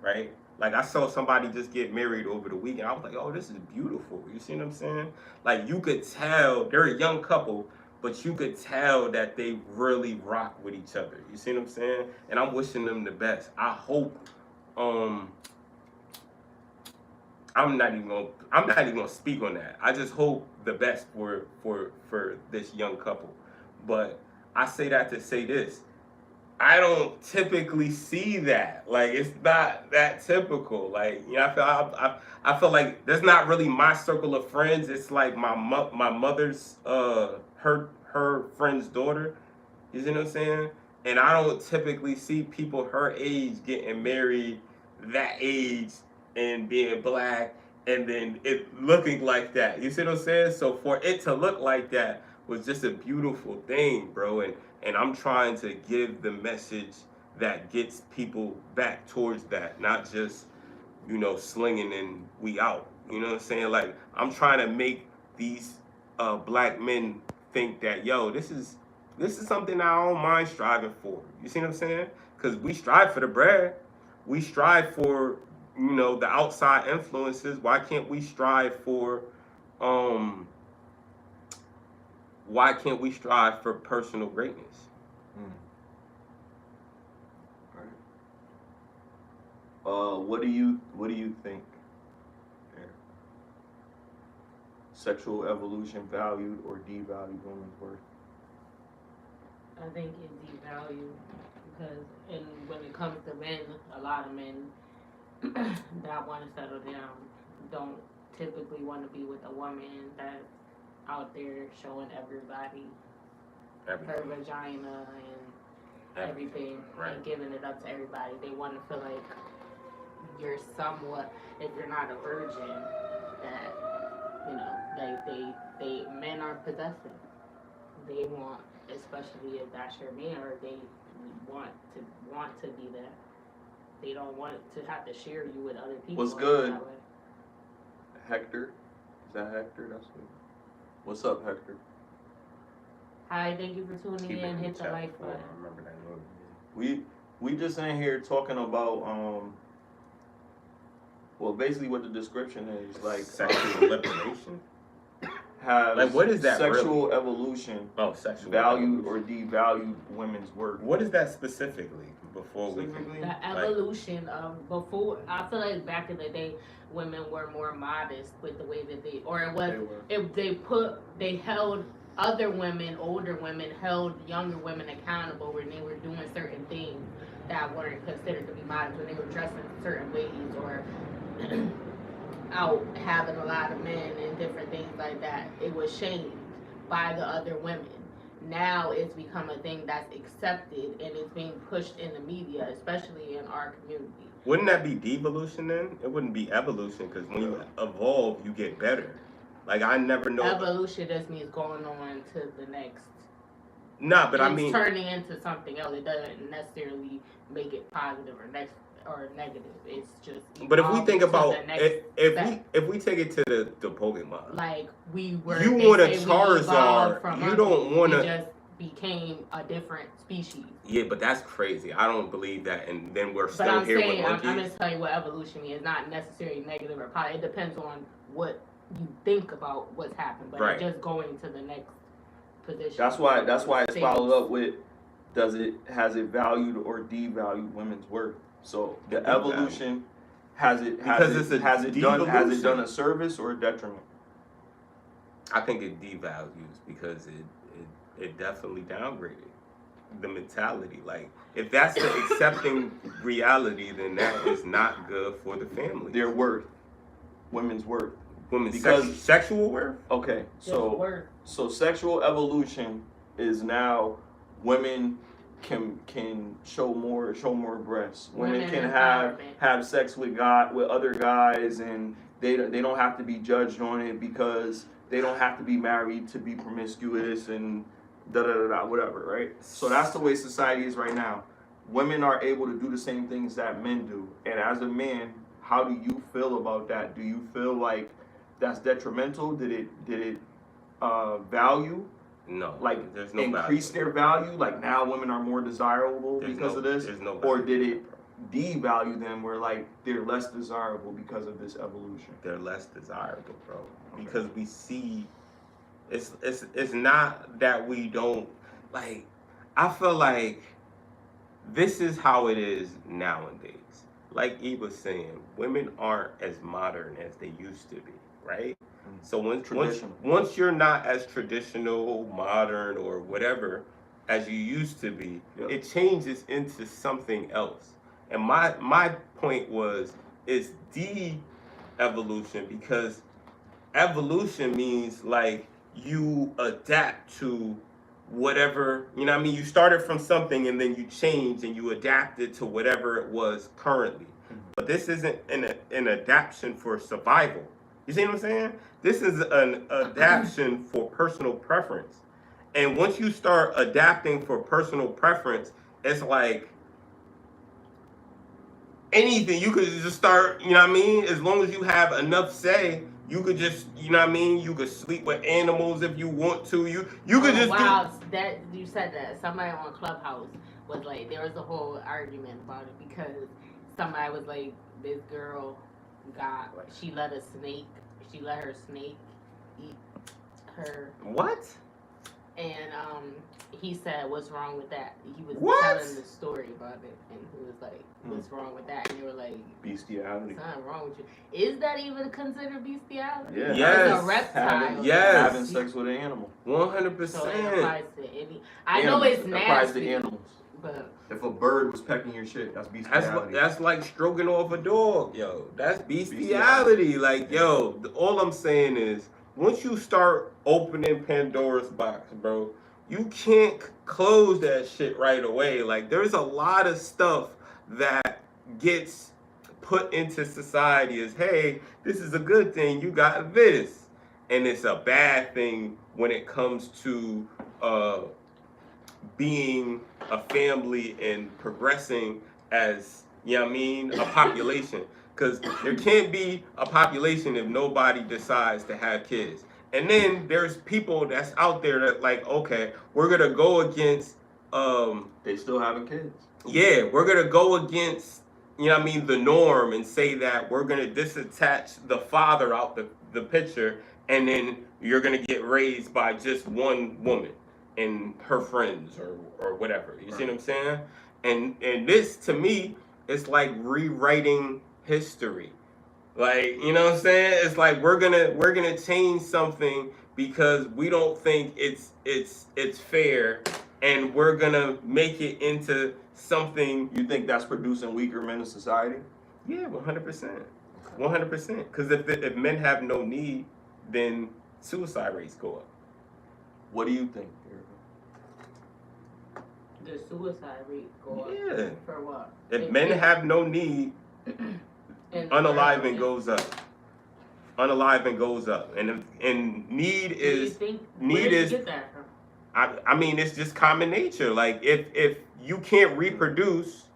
right? Like I saw somebody just get married over the weekend. I was like, oh, this is beautiful. You see what I'm saying? Like you could tell they're a young couple, but you could tell that they really rock with each other. You see what I'm saying? And I'm wishing them the best. I hope. I'm not even gonna speak on that. I just hope the best for this young couple. But I say that to say this. I don't typically see that. Like it's not that typical. Like I feel like that's not really my circle of friends. It's like my mother's her friend's daughter. You see what I'm saying? And I don't typically see people her age getting married, that age, and being black, and then it looking like that. You see what I'm saying? So for it to look like that was just a beautiful thing, bro. And I'm trying to give the message that gets people back towards that, not just, slinging and we out. You know what I'm saying? Like, I'm trying to make these black men think that, yo, this is something I don't mind striving for. You see what I'm saying? Because we strive for the bread. We strive for, the outside influences. Why can't we strive for personal greatness? Right. What do you think? Sexual evolution valued or devalued women's worth? I think it's devalued because, when it comes to men, a lot of men that want to settle down don't typically want to be with a woman that's out there showing everybody her vagina and everything, right, and giving it up to everybody. They want to feel like you're somewhat, if you're not a virgin, that they men are possessive. They want, especially if that's your man, or they want to be that. They don't want to have to share you with other people. What's good? Hector? Is that Hector? That's good. What's up, Hector? Hi, thank you for tuning in. Hit the like button. I remember that movie. We just in here talking about well, basically what the description is, like sexual liberation. Like what is that? Sexual really? Evolution. Oh, sexual valued evolution. or devalued women's worth. What is that specifically? The evolution of before. I feel like back in the day, women were more modest with the way that they, or it was, if they held other women, older women, held younger women accountable when they were doing certain things that weren't considered to be modest, when they were dressing certain ways, or out having a lot of men and different things like that. It was shamed by the other women. Now it's become a thing that's accepted and it's being pushed in the media, especially in our community. Wouldn't that be devolution then? It wouldn't be evolution, because when you evolve, you get better. Like, I never know. Evolution just means going on to the next. Nah, but I mean, turning into something else. It doesn't necessarily make it positive or negative. It's just. But if we think about if we take it to the Pokemon, like you want a Charizard, you don't want to. Just became a different species. Yeah, but that's crazy. I don't believe that, and then we're still I'm here saying, with monkeys. I'm just telling you what evolution means. It's not necessarily negative or positive. It depends on what you think about what's happened, but it's just going to the next position. That's why it's followed up with, has it valued or devalued women's worth? So the evolution has it done a service or a detriment? I think it devalues because it definitely downgraded the mentality. Like, if that's the accepting reality, then that is not good for the family. Their worth, women's worth, women's sexual worth. Okay, so sexual evolution is now women can show more breasts. Women can have sex with other guys, and they don't have to be judged on it because they don't have to be married to be promiscuous and whatever, right? So that's the way society is right now. Women are able to do the same things that men do. And as a man, how do you feel about that? Do you feel like that's detrimental? Did it value? No. Like, there's no increase value. their value? Like, now women are more desirable because of this? There's no value. Or did it devalue them where, like, they're less desirable because of this evolution? They're less desirable, bro. Because we see it's not that we don't, like, I feel like this is how it is nowadays. Like E was saying, women aren't as modern as they used to be, right? So once you're not as traditional, modern, or whatever as you used to be, it changes into something else. And my point is de-evolution, because evolution means, like, you adapt to whatever, you know what I mean? You started from something and then you change and you adapt it to whatever it was currently. But this isn't an adaptation for survival. You see what I'm saying? This is an adaptation for personal preference. And once you start adapting for personal preference, it's like anything. You could just start, you know what I mean? As long as you have enough say, you could just, you know what I mean? You could sleep with animals if you want to. You could just that you said that. Somebody on Clubhouse was like, there was a whole argument about it because somebody was like, this girl she let her snake eat her. What? And he said, what's wrong with that? He was telling the story about it, and he was like, what's wrong with that? And they were like, bestiality. There's nothing wrong with you. Is that even considered bestiality? Yeah. Yes. It's a reptile. Having sex with an animal. 100%. So it applies to any. I know it's nasty. It applies to animals. But if a bird was pecking your shit, that's bestiality. That's like stroking off a dog, yo. That's bestiality. Like, yo, all I'm saying is, once you start opening Pandora's box, bro, you can't close that shit right away. Like, there's a lot of stuff that gets put into society as, hey, this is a good thing, you got this. And it's a bad thing when it comes to being a family and progressing as, you know what I mean, a population. Because there can't be a population if nobody decides to have kids. And then there's people that's out there that, like, okay, we're going to go against... they still having kids. Yeah, we're going to go against, you know what I mean, the norm, and say that we're going to disattach the father out the picture, and then you're going to get raised by just one woman and her friends or whatever. You see what I'm saying? And this, to me, it's like rewriting history. Like, you know what I'm saying? It's like we're gonna change something because we don't think it's fair, and we're gonna make it into something. You think that's producing weaker men in society? Yeah, 100%. 100%. Because if men have no need, then suicide rates go up. What do you think, Erika? The suicide rate go up? Yeah. For what? If men have no need, unaliving goes up. Unaliving goes up. And need is... Where did you get that from? I mean, it's just common nature. Like, if you can't reproduce,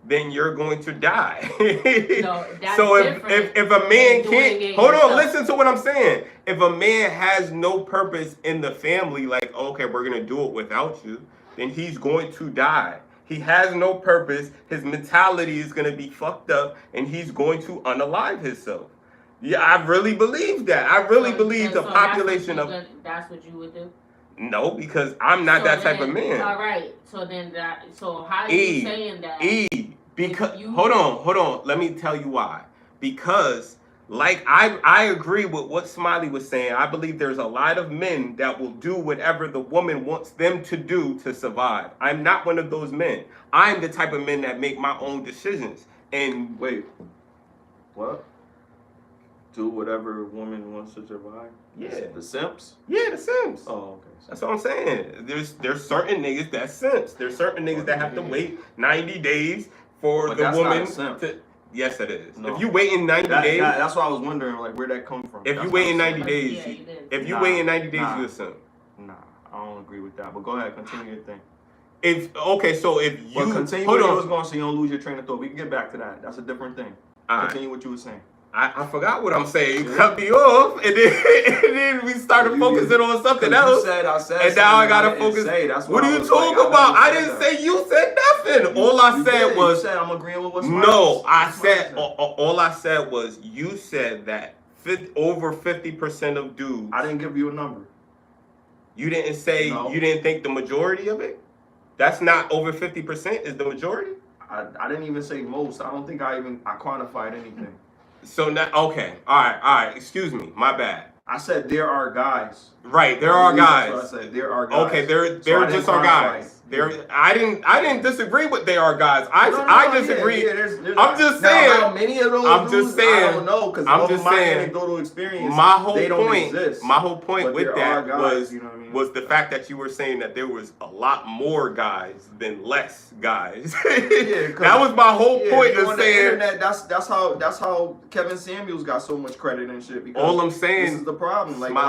then you're going to die. No, that's so different if a man can't... Hold on, yourself. listen to what I'm saying. If a man has no purpose in the family, like, okay, we're going to do it without you, then he's going to die. He has no purpose. His mentality is going to be fucked up, and he's going to unalive himself. Yeah, I really believe that. I really believe the population of... That's what you would do? No, because I'm not that type of man. All right. So how are you saying that? Because hold on. Let me tell you why. Because Like I agree with what Smiley was saying. I believe there's a lot of men that will do whatever the woman wants them to do to survive. I'm not one of those men. I'm the type of men that make my own decisions. And Wait, what? Do whatever a woman wants to survive? yeah, The simps? yeah, the Sims. Oh, okay. That's what I'm saying. There's certain niggas that simps. There's certain niggas that have to wait 90 days for But the that's not woman a simp. to. Yes, it is. No. If you wait in 90 days, that's why I was wondering, like, where'd that come from? if That's you wait in not a 90 simp. days, Yeah, you did. if you Nah, wait in 90 days, nah. you're a simp. Nah, I don't agree with that. But go ahead, continue your thing. If okay, so if you But continue hold what you on, was going so you don't lose your train of thought. We can get back to that. That's a different thing. All right. Continue what you were saying. I forgot what I'm saying. You Yeah. cut me off, and then we started You- focusing on something 'Cause else. I said And now I gotta didn't focus. say. That's What why are you was like, talking about? I never didn't said say you said nothing. All I You said did. was You said I'm agreeing with what's no. I said all I said was you said that over 50% of dudes. I didn't give you a number. You didn't say No. you didn't think the majority of it. That's not over 50% is the majority. I didn't even say most. I don't think I quantified anything. So now okay, all right. Excuse me, my bad. I said there are guys. Right, there are guys. That's what I said. There are guys. Okay, they're So I just didn't our quantify guys. it. I didn't disagree with they are guys. I No, disagree. Yeah, there's I'm just now, saying. how many of those I'm dudes, just saying. I don't know because I'm of just my saying. anecdotal experience. My whole they don't point. exist. My whole point But with there that are guys, was you know what I mean? was the fact that you were saying that there was a lot more guys than less guys. Yeah, 'cause- that was my whole point if you're of on the saying. internet, that's how Kevin Samuels got so much credit and shit. Because All I'm this saying. is the problem. Like Smiley.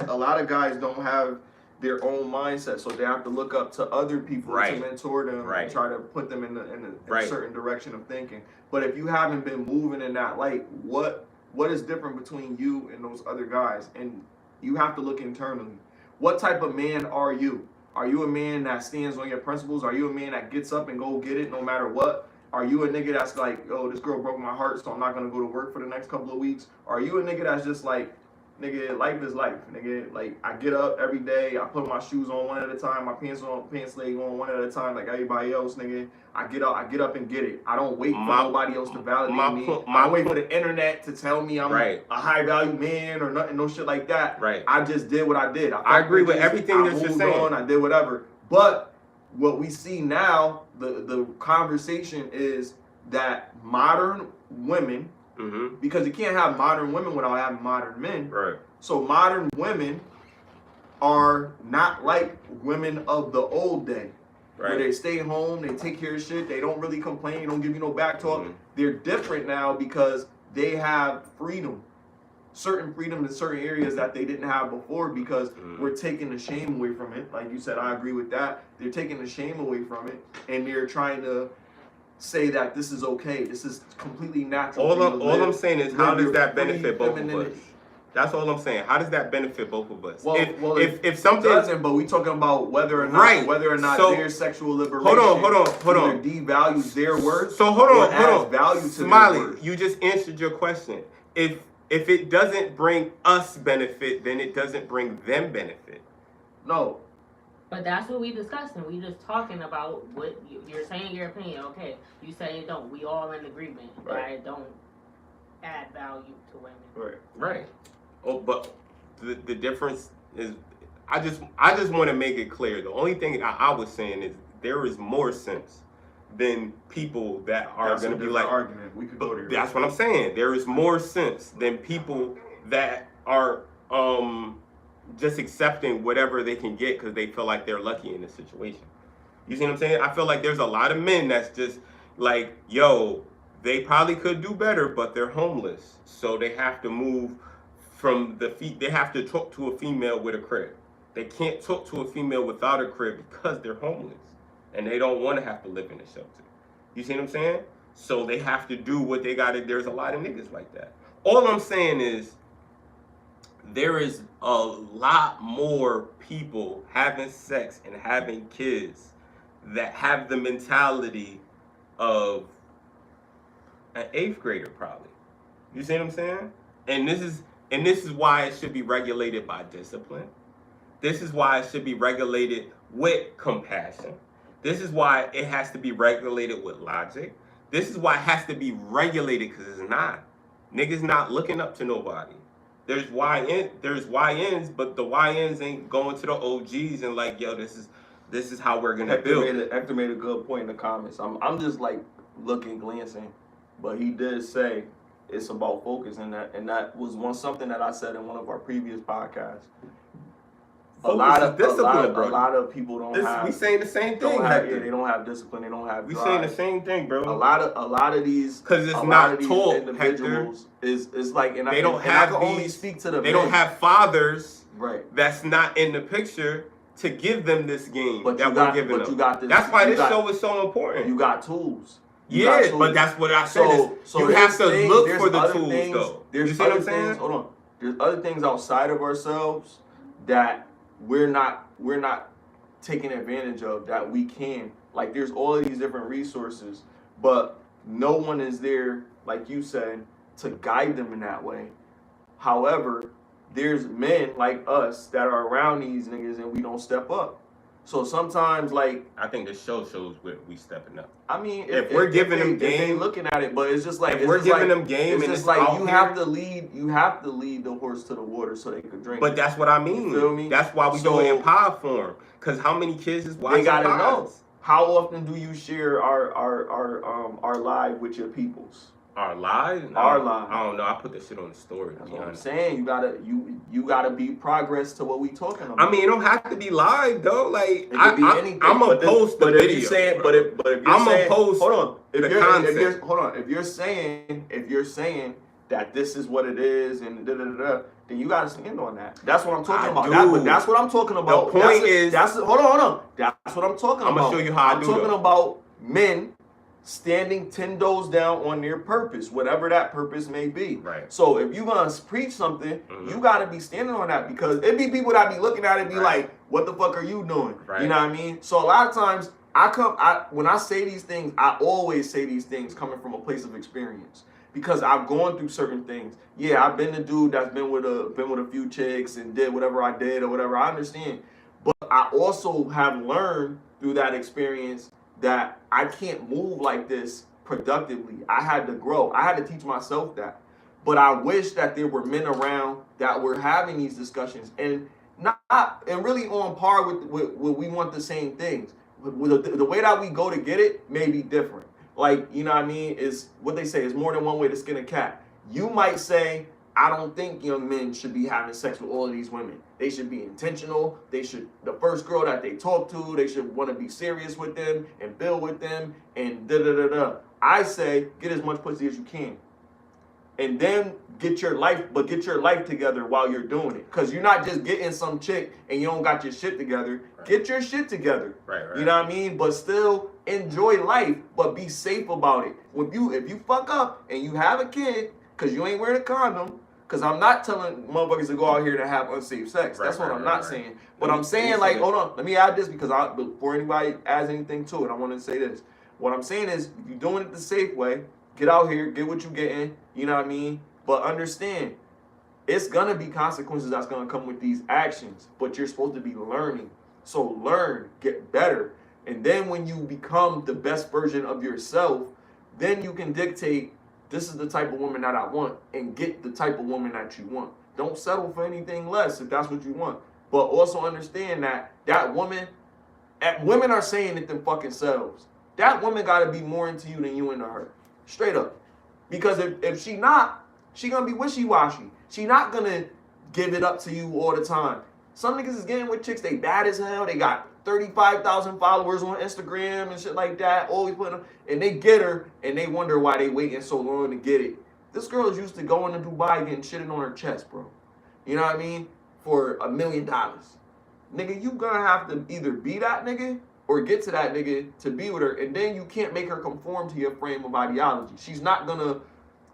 a lot of guys don't have their own mindset, so they have to look up to other people Right. to mentor them Right. and try to put them in a Right. certain direction of thinking. But if you haven't been moving in that light, what is different between you and those other guys? And you have to look internally. What type of man are you? Are you a man that stands on your principles? Are you a man that gets up and go get it no matter what? Are you a nigga that's like, yo, this girl broke my heart, so I'm not gonna go to work for the next couple of weeks? Or are you a nigga that's just like, nigga, life is life, nigga. Like, I get up every day, I put my shoes on one at a time, my pants leg on one at a time, like everybody else, nigga. I get up and get it. I don't wait for nobody else to validate me. I don't wait for the internet to tell me I'm Right. a high value man or nothing, no shit like that. Right. I just did what I did. I agree with everything I that you're moved saying. on, I did whatever. But what we see now, the conversation is that modern women, Mm-hmm. because you can't have modern women without having modern men. Right. So modern women are not like women of the old day. Where Right. they stay home, they take care of shit, they don't really complain, they don't give you no back talk. Mhm. They're different now because they have freedom. Certain freedom in certain areas that they didn't have before because we're taking the shame away from it. Like you said, I agree with that. They're taking the shame away from it and they're trying to say that this is okay. This is completely natural. All I'm saying is, how does that free benefit both of us? femininity. That's all I'm saying. How does that benefit both of us? Well, if something doesn't, but we talking about whether or not Right. So, their sexual liberation hold on. either devalues their worth. So hold or on. adds value to Smiley, their worth. you just answered your question. If it doesn't bring us benefit, then it doesn't bring them benefit. No, But that's what we discussing. We just talking about what you're saying your opinion. Okay, you say it don't. We all in agreement that Right. it don't add value to women. right. Right. Oh, but the difference is, I just want to make it clear. The only thing I was saying is there is more sense than people that are That's going a to be different like. argument. We could go there. That's what I'm saying. There is more sense than people that are just accepting whatever they can get because they feel like they're lucky in this situation. You see what I'm saying? I feel like there's a lot of men that's just like, yo, they probably could do better, but they're homeless, so they have to move from they have to talk to a female with a crib. They can't talk to a female without a crib because they're homeless and they don't want to have to live in a shelter. You see what I'm saying? So they have to do what they gotta. There's a lot of niggas like that. All I'm saying is there is a lot more people having sex and having kids that have the mentality of an 8th grader probably. You see what I'm saying? And this is why it should be regulated by discipline. This is why it should be regulated with compassion. This is why it has to be regulated with logic. This is why it has to be regulated because it's not. Niggas not looking up to nobody. There's YNs, but the YNs ain't going to the OGs and like, yo, this is how we're gonna build. Hector made a good point in the comments. I'm just like looking, glancing, but he did say it's about focus, and that was something that I said in one of our previous podcasts. A lot of people don't have. We saying the same thing. They don't have discipline. They don't have. We saying the same thing, bro. A lot of these, because it's not taught. Individuals is like, and they don't have. I can only speak to the. They don't have fathers. Right. That's not in the picture to give them this game but that we're giving them. You got this, that's why this show is so important. You got tools. But that's what I said. So you have to look for the tools, though. There's other things. Hold on. There's other things outside of ourselves that we're not taking advantage of, that we can. Like, there's all of these different resources, but no one is there, like you said, to guide them in that way. However, there's men like us that are around these niggas and we don't step up. So sometimes, like, I think the show shows we stepping up. I mean, if we're giving them game, they looking at it, but it's just like, if we're giving them game, it's and just like you have to lead the horse to the water so they could drink. But that's what I mean. You feel me? That's why we do it in pod form. Because how many kids is watching? They gotta pods? know. How often do you share our live with your peoples? Our live? Our live. I don't know. I put this shit on the story. That's what I'm saying. You gotta be progress to what we talking about. I mean, it don't have to be live though. Like, it could be anything. I'm gonna post the video. If you're saying, but if you're I'm saying, gonna post. Hold on. If you're saying that this is what it is and then you gotta stand on that. That's what I'm talking about. That's what I'm talking about. The point is, hold on. That's what I'm talking about. I'm gonna show you how I do it. I'm talking about men standing 10 toes down on their purpose, whatever that purpose may be. Right. So if you're gonna preach something, you gotta be standing on that, because it be people that be looking at it and be like, what the fuck are you doing? Right. You know what I mean? So a lot of times when I say these things, I always say these things coming from a place of experience, because I've gone through certain things. Yeah, I've been the dude that's been with a few chicks and did whatever I did or whatever. I understand. But I also have learned through that experience that I can't move like this productively. I had to grow. I had to teach myself that. But I wish that there were men around that were having these discussions and really on par with we want the same things. The way that we go to get it may be different. Like, you know what I mean? Is what they say is more than one way to skin a cat. You might say, I don't think young men should be having sex with all of these women. They should be intentional. The first girl that they talk to, they should want to be serious with them and build with them and da-da-da-da. I say, get as much pussy as you can. And then get your life together while you're doing it. Because you're not just getting some chick and you don't got your shit together. Right. Get your shit together. Right. You know what I mean? But still enjoy life, but be safe about it. If you fuck up and you have a kid because you ain't wearing a condom, because I'm not telling motherfuckers to go out here to have unsafe sex. That's what I'm not saying. But I'm saying, like, hold on, let me add this, because before anybody adds anything to it, I want to say this. What I'm saying is, if you're doing it the safe way, get out here, get what you're getting, you know what I mean? But understand, it's going to be consequences that's going to come with these actions, but you're supposed to be learning. So learn, get better. And then when you become the best version of yourself, then you can dictate, this is the type of woman that I want, and get the type of woman that you want. Don't settle for anything less if that's what you want. But also understand that women are saying it them fucking selves. That woman got to be more into you than you into her. Straight up. Because if she not, she going to be wishy-washy. She not going to give it up to you all the time. Some niggas is getting with chicks, they bad as hell. They got 35,000 followers on Instagram and shit like that. Always putting them, and they get her, and they wonder why they waiting so long to get it. This girl is used to going to Dubai getting shitted on her chest, bro. You know what I mean? For $1 million. Nigga, you gonna have to either be that nigga or get to that nigga to be with her, and then you can't make her conform to your frame of ideology. She's not gonna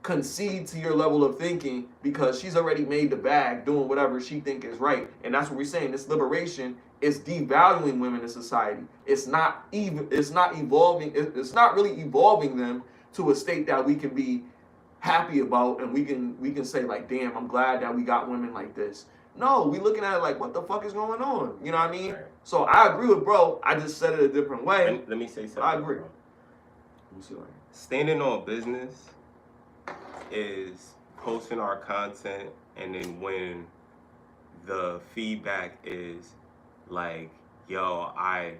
concede to your level of thinking because she's already made the bag doing whatever she think is right. And that's what we're saying. This liberation is devaluing women in society. It's not evolving. It's not really evolving them to a state that we can be happy about, and we can say like, damn, I'm glad that we got women like this. No, we looking at it like, what the fuck is going on? You know what I mean? Right. So I agree with bro. I just said it a different way. Let me say something. I agree. Standing on business is posting our content, and then when the feedback is like, yo, I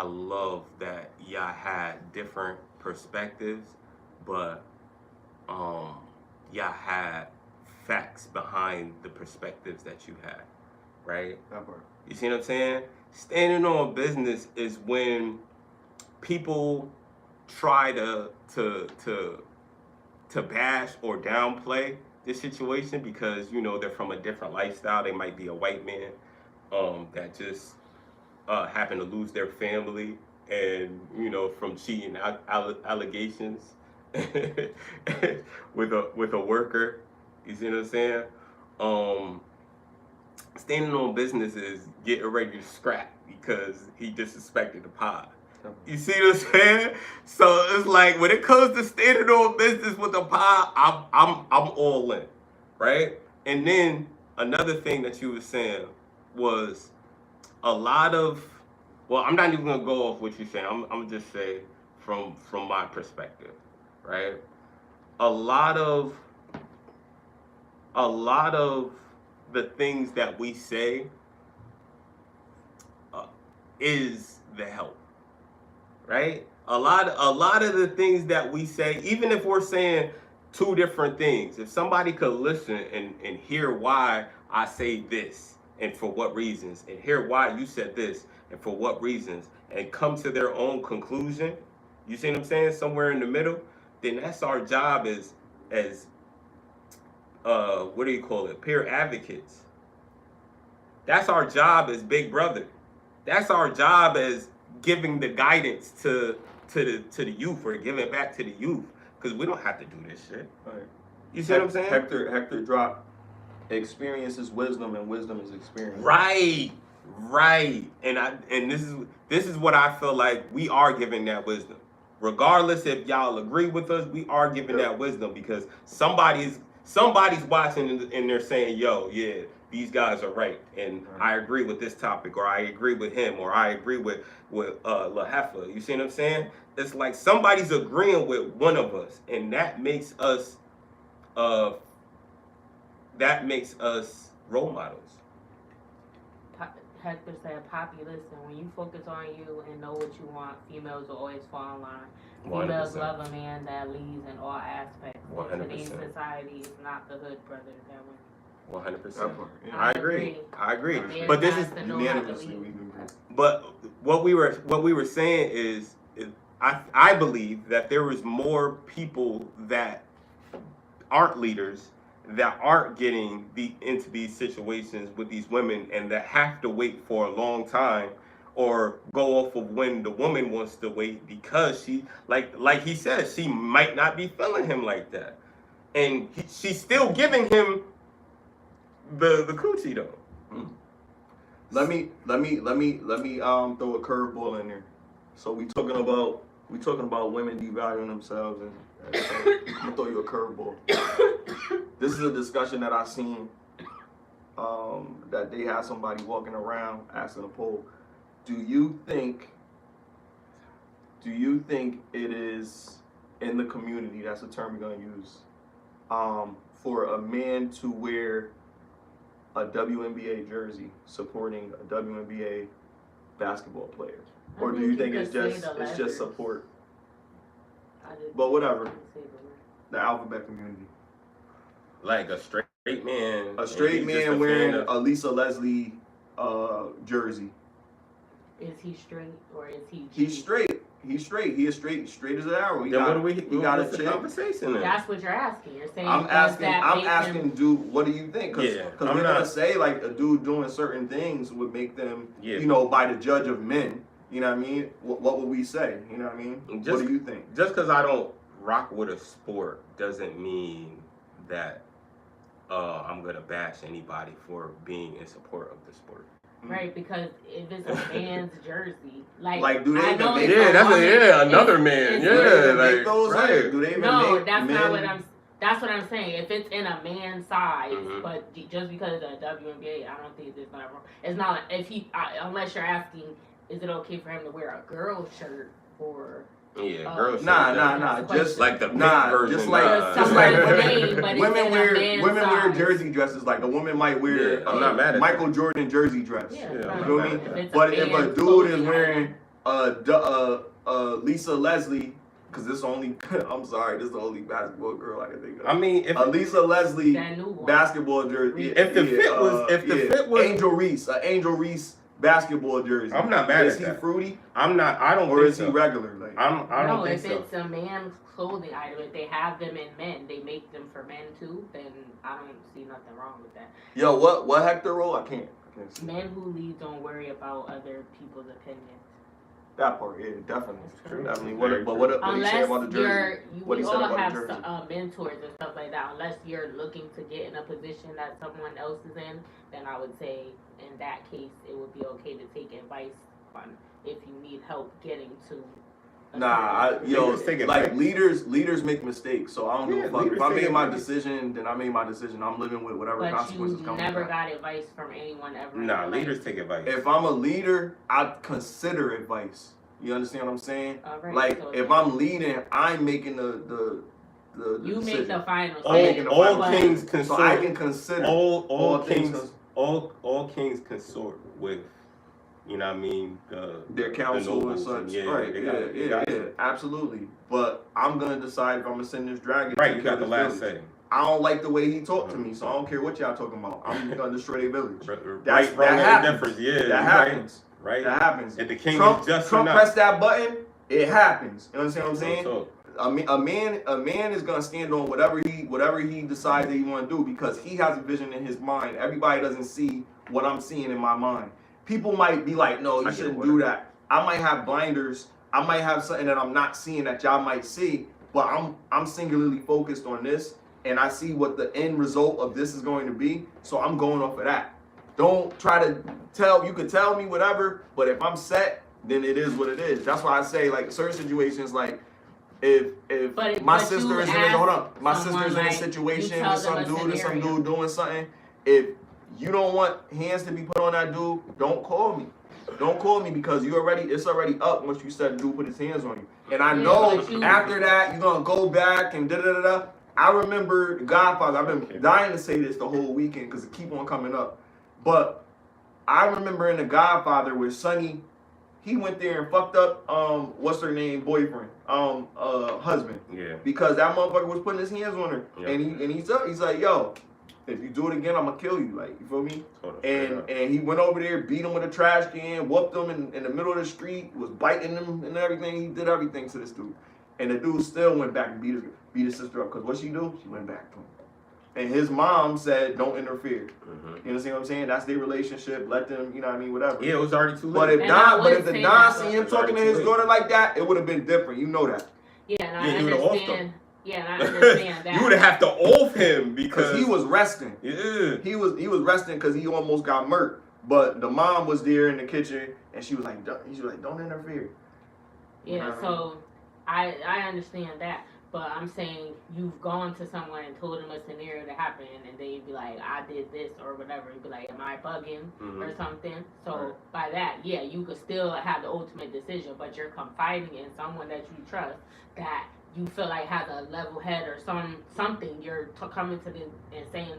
love that y'all had different perspectives, but y'all had facts behind the perspectives that you had, right? That part. You see what I'm saying? Standing on business is when people try to bash or downplay this situation because they're from a different lifestyle. They might be a white man that just happen to lose their family and from cheating allegations with a worker. You see what I'm saying? Standing on business is getting ready to scrap because he disrespected the pod. You see what I'm saying? So it's like when it comes to standing on business with the pod, I'm all in, right? And then another thing that you were saying was a lot of, well, I'm not even gonna go off what you're saying. I'm gonna just say from my perspective, right? A lot of the things that we say is the help, right? A lot of the things that we say, even if we're saying two different things, if somebody could listen and hear why I say this and for what reasons, and hear why you said this and for what reasons, and come to their own conclusion, you see what I'm saying? Somewhere in the middle, then that's our job as what do you call it? Peer advocates. That's our job as big brother. That's our job as giving the guidance to the youth or giving back to the youth, because we don't have to do this shit. Right. You see what I'm saying? Hector dropped, experience is wisdom and wisdom is experience. Right. And this is what I feel like we are giving that wisdom. Regardless if y'all agree with us, we are giving that wisdom because somebody's watching and they're saying, yo, yeah, these guys are right, and I agree with this topic, or I agree with him, or I agree with La Heffa. You see what I'm saying? It's like somebody's agreeing with one of us, and that makes us role models. Hector said, Poppy, listen, when you focus on you and know what you want, females will always fall in line. Females 100%. love a man that leads in all aspects. 100%. In today's society, it's not the hood brother that wins. 100%. Yeah. I agree. There's But this is unanimously. But what we were saying is I believe that there is more people that aren't leaders, that aren't getting into these situations with these women, and that have to wait for a long time or go off of when the woman wants to wait because she, like he says, she might not be feeling him like that, and she's still giving him the coochie though. Let me throw a curveball in there. So we talking about women devaluing themselves, and so I'm gonna throw you a curveball. This is a discussion that I seen that they had somebody walking around asking a poll. Do you think it is in the community, that's a term we're gonna use, for a man to wear a WNBA jersey supporting a WNBA basketball player, or do you think it's just support? But whatever, the alphabet community, like a straight man, wearing a Lisa Leslie jersey. Is he straight or is he? He's straight. He is straight as an arrow. He got a chick. Conversation then. That's what you're asking. You're saying I'm asking, dude, what do you think? Because we're gonna say like a dude doing certain things would make them, by the judge of men. You know what I mean? What would we say? You know what I mean? What do you think? Just because I don't rock with a sport doesn't mean that I'm gonna bash anybody for being in support of the sport. Right, because if it's a man's jersey, like do they even make another man, do they even that's not what I'm. That's what I'm saying. If it's in a man's size, but just because it's a WNBA, I don't think there's nothing wrong. It's not if he unless you're asking, is it okay for him to wear a girl shirt or Yeah, girls. Nah. Just like the pink version. just like women wear size. jersey dresses. Like a woman might wear I'm not mad at Michael Jordan jersey dress. Yeah, You I'm feel not me? mad at that. But if a dude is wearing Lisa Leslie, because this only I'm sorry, this is the only basketball girl I can think of. I mean, if Lisa Leslie basketball jersey. If the fit was Angel Reese basketball jersey. I'm not mad is at he that. fruity? I'm not. I don't. Or think is he so. regular? Like I don't think if so. it's a man's clothing item, if they have them in men, they make them for men too. Then I don't see nothing wrong with that. Yo, what Hector roll? I can't see. Men who lead don't worry about other people's opinions. That part, yeah, definitely. It's true. Definitely. Very What true. do you say about the jersey? What we he said all about the have jersey? mentors and stuff like that. Unless you're looking to get in a position that someone else is in, then I would say in that case it would be okay to take advice on if you need help getting to. Leaders make mistakes, so I don't know if I made my decision, then I made my decision. I'm living with whatever consequences come. But you never got advice from anyone ever. Nah, leaders take advice. If I'm a leader, I consider advice. You understand what I'm saying? Right, like so if I'm leading, I'm making the you decision. make the final. All kings consort. So I can consider all kings consort with. You know what I mean? Their counsel and such. Right, yeah, absolutely. But I'm going to decide if I'm going to send this dragon. Right, you got the last say. I don't like the way he talked to me, so I don't care what y'all talking about. I'm going to destroy their village. That happens. Yeah, that happens. Right. That happens. If the king Trump is just Trump enough. pressed that button, it happens. You understand what I'm saying? So, A man is gonna stand on whatever he decides that he want to do because he has a vision in his mind. Everybody doesn't see what I'm seeing in my mind. People might be like, no, you shouldn't do that. I might have blinders. I might have something that I'm not seeing that y'all might see, but I'm singularly focused on this, and I see what the end result of this is going to be. So I'm going off of that. Don't try to tell. You could tell me whatever, but if I'm set, then it is what it is. That's why I say like certain situations like. If my sister is in a situation with some dude doing something, if you don't want hands to be put on that dude, don't call me. Don't call me because it's already up once you said dude put his hands on you. And I know after that you're gonna go back and da-da-da-da. I remember The Godfather. I've been dying to say this the whole weekend because it keep on coming up. But I remember in The Godfather where Sonny, he went there and fucked up what's her name boyfriend, husband. Yeah. Because that motherfucker was putting his hands on her. Yep. And he's like, yo, if you do it again, I'm gonna kill you. Like, you feel me? And he went over there, beat him with a trash can, whooped him in the middle of the street, was biting him and everything. He did everything to this dude. And the dude still went back and beat his sister up. Because what she do? She went back to him. And his mom said, don't interfere. You understand what I'm saying? That's their relationship. Let them, you know what I mean, whatever. Yeah, it was already too late. But if the Don see him talking to his daughter like that, it would have been different. You know that. Yeah, and I understand. Yeah, and I understand that. You would have to off him because he was resting. Yeah. He was resting because he almost got murked. But the mom was there in the kitchen and she was like, don't interfere. Yeah, so I understand that. But I'm saying you've gone to someone and told them a scenario that happened, and they'd be like, I did this or whatever. You'd be like, am I bugging or something? So by that, yeah, you could still have the ultimate decision, but you're confiding in someone that you trust that you feel like has a level head or something. You're coming to them and saying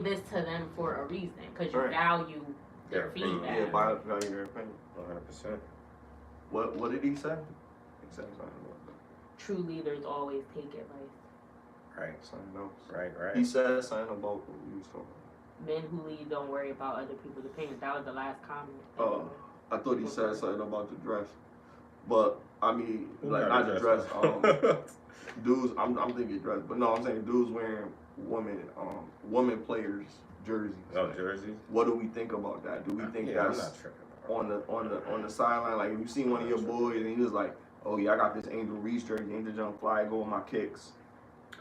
this to them for a reason because you value their feedback. Yeah, value their opinion. 100%. What did he say? He said something. True leaders always take advice. Right. Something else. Right. He said something about what we was talking about. Men who lead don't worry about other people's opinions. That was the last comment. I thought he said something about the dress. But, I mean, like, not the dress. Dudes, I'm thinking dress. But no, I'm saying dudes wearing woman players' jerseys. Oh, jerseys? What do we think about that? Do we think I'm that's not tripping on the sideline? Like, if you see one of your boys and he was like, oh yeah, I got this Angel Reese jersey, Angel Jump Fly, go with my kicks.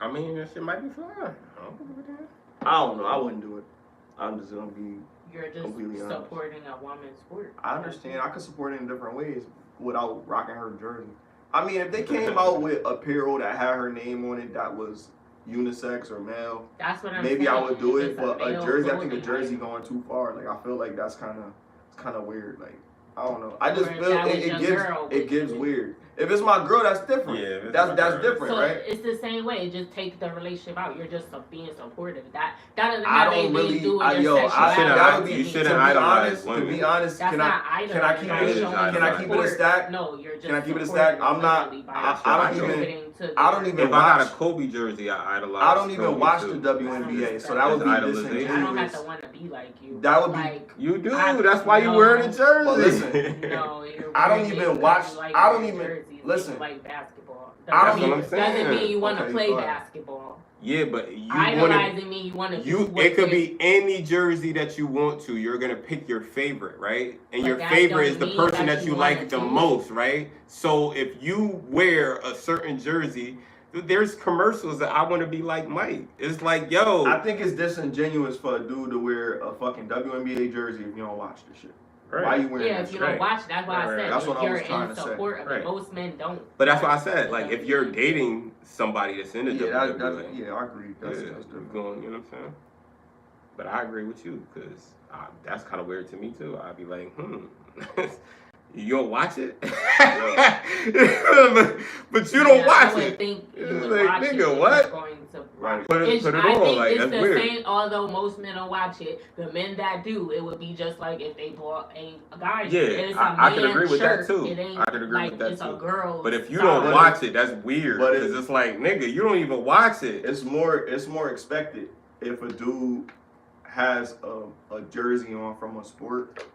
I mean, that shit might be fun. I don't know. I wouldn't do it. I'm just gonna be. You're just supporting a woman's sport. I understand. I could support it in different ways without rocking her jersey. I mean, if they came out with apparel that had her name on it that was unisex or male, that's what I'm maybe saying. I would do it. But a jersey, I think a jersey item. going too far. Like I feel like that's kind of weird. Like I don't know. I just feel it gives weird. If it's my girl, that's different. Yeah, that's different, so right? It's the same way. Just take the relationship out. You're just being supportive. That doesn't I have don't anything really. to do with your You you shouldn't idolize women. To be honest, That's can I keep it a stack? No, you're just. Can I keep it a stack? I'm not. I don't even. If I got a Kobe jersey, I idolize. I don't even Kobe watch too. the WNBA, so that would be disingenuous. I don't have to want to be like you. That would be. Like, You do. That's why you wearing a jersey. But listen, no, I don't even watch. I don't even jerseys, listen. Like basketball. I don't Doesn't mean you want to play basketball. Yeah, but you idolizing me, you want to. It could be any jersey that you want to. You're gonna pick your favorite, right? And your favorite is the person that you like the most, right? So if you wear a certain jersey, there's commercials that I want to be like Mike. It's like, yo. I think it's disingenuous for a dude to wear a fucking WNBA jersey if you don't watch the shit. Right. Why are you wearing that? Yeah, if you don't watch, that's why I said that's what I was trying in to support say. of it. Most men don't. But that's why I said, like, if you're dating somebody that's in the WWE, I agree. That's different. Going, you know what I'm saying? But I agree with you because that's kind of weird to me too. I'd be like, you don't watch it, but you don't watch it. Think you would like, watch nigga, it what? Right. Put it on. Like, that's weird. Same, although most men don't watch it, the men that do, it would be just like if they bought a guy. Yeah, I can agree with that too. I can agree with that it's too. A girl. But if you don't watch it, that's weird. Because it's like, nigga, you don't even watch it. It's more expected if a dude has a jersey on from a sport.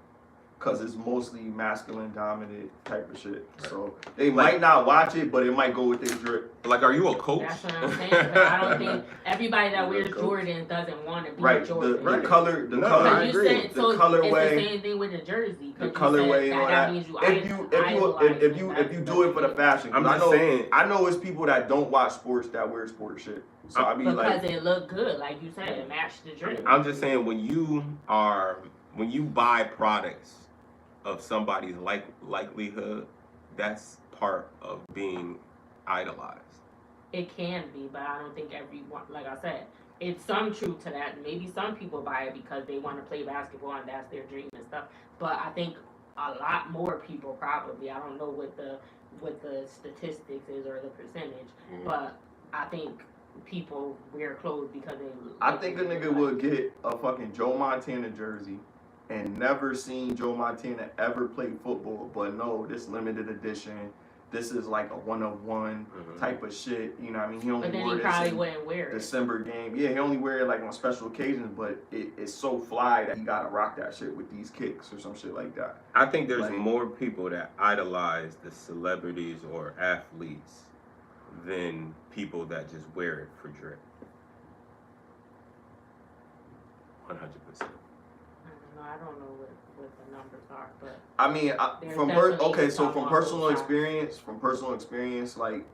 Because it's mostly masculine dominant type of shit. So they might not watch it, but it might go with their drip. Like, are you a coach? That's what I'm saying. But I don't think everybody that wears Jordan doesn't want to be Jordan. The color, the colorway. It's the same thing with the jersey. The colorway and all that. Means you if you do it for the fashion, I know it's people that don't watch sports that wear sports shit. So I mean, because it look good, like you said, it matched the drip. I'm just saying when you buy products of somebody's likelihood, that's part of being idolized. It can be, but I don't think everyone, like I said, it's some truth to that. Maybe some people buy it because they want to play basketball and that's their dream and stuff. But I think a lot more people probably, I don't know what the statistics is or the percentage, but I think people wear clothes because they. I think a nigga would get a fucking Joe Montana jersey and never seen Joe Montana ever play football, but no, this limited edition, this is like a one-of-one type of shit, you know what I mean? He only wore this in December game. Yeah, he only wear it like on special occasions, but it's so fly that he gotta rock that shit with these kicks or some shit like that. I think there's more people that idolize the celebrities or athletes than people that just wear it for drip. 100%. I don't know what the numbers are, but I mean, from personal experience, like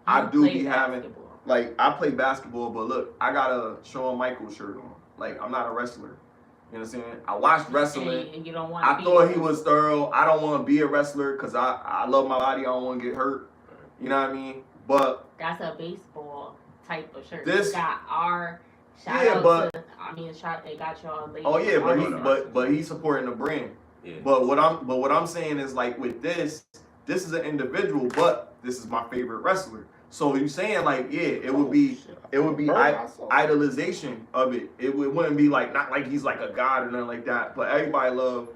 I do be having, like I play basketball, but look, I got a Shawn Michaels shirt on. Like I'm not a wrestler. You know what I'm saying? I watched wrestling. And you don't want I thought he was thorough. I don't want to be a wrestler because I love my body. I don't want to get hurt. You know what I mean? But that's a baseball type of shirt. This got our. They got y'all. Oh yeah, but he's supporting the brand. Yeah. But what I'm saying is like with this is an individual, but this is my favorite wrestler. So you saying like it would be idolization of it. It wouldn't be like not like he's like a god or nothing like that. But everybody love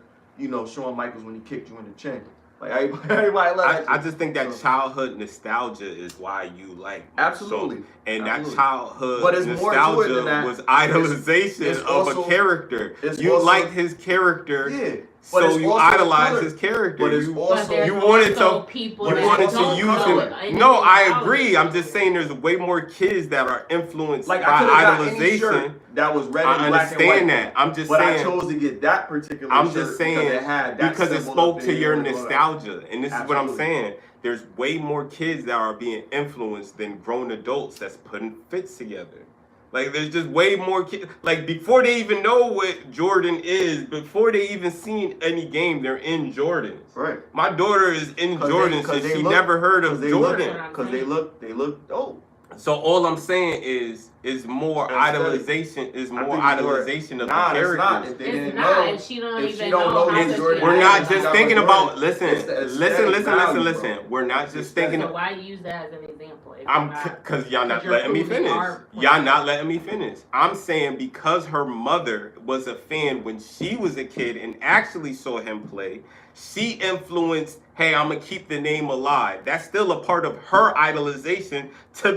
Shawn Michaels when he kicked you in the chin. Like everybody loves. I just think that childhood nostalgia is why you like. Absolutely. So, and that childhood nostalgia was idolization of a character. You liked his character. Yeah. So you idolize his character. But it's you wanted to use him. No, I agree. I'm just saying there's way more kids that are influenced by idolization. That was red and black and white. I understand that. I'm just saying. But I chose to get that particular I'm just saying because it spoke to your nostalgia. And this is what I'm saying. There's way more kids that are being influenced than grown adults that's putting fits together. Like, there's just way more kids. Like, before they even know what Jordan is, before they even seen any game, they're in Jordans. Right. My daughter is in Jordans because she never heard of Jordan. Because they look dope. So all I'm saying is, is more Aesthetic. idolization. Is I more think it's idolization of the Nah, characters. it's not. If they It's didn't not, know, and she don't if even she don't know know how his to Jordan, share We're it. not just got thinking my about. Jordan. Listen, It's the listen, aesthetic value, listen. bro. We're not just thinking. So why use that as an example? If I'm you're not- because y'all not Because you're letting me proving finish. our point. Y'all not letting me finish. I'm saying because her mother was a fan when she was a kid and actually saw him play, she influenced, hey, I'm gonna keep the name alive. That's still a part of her idolization to the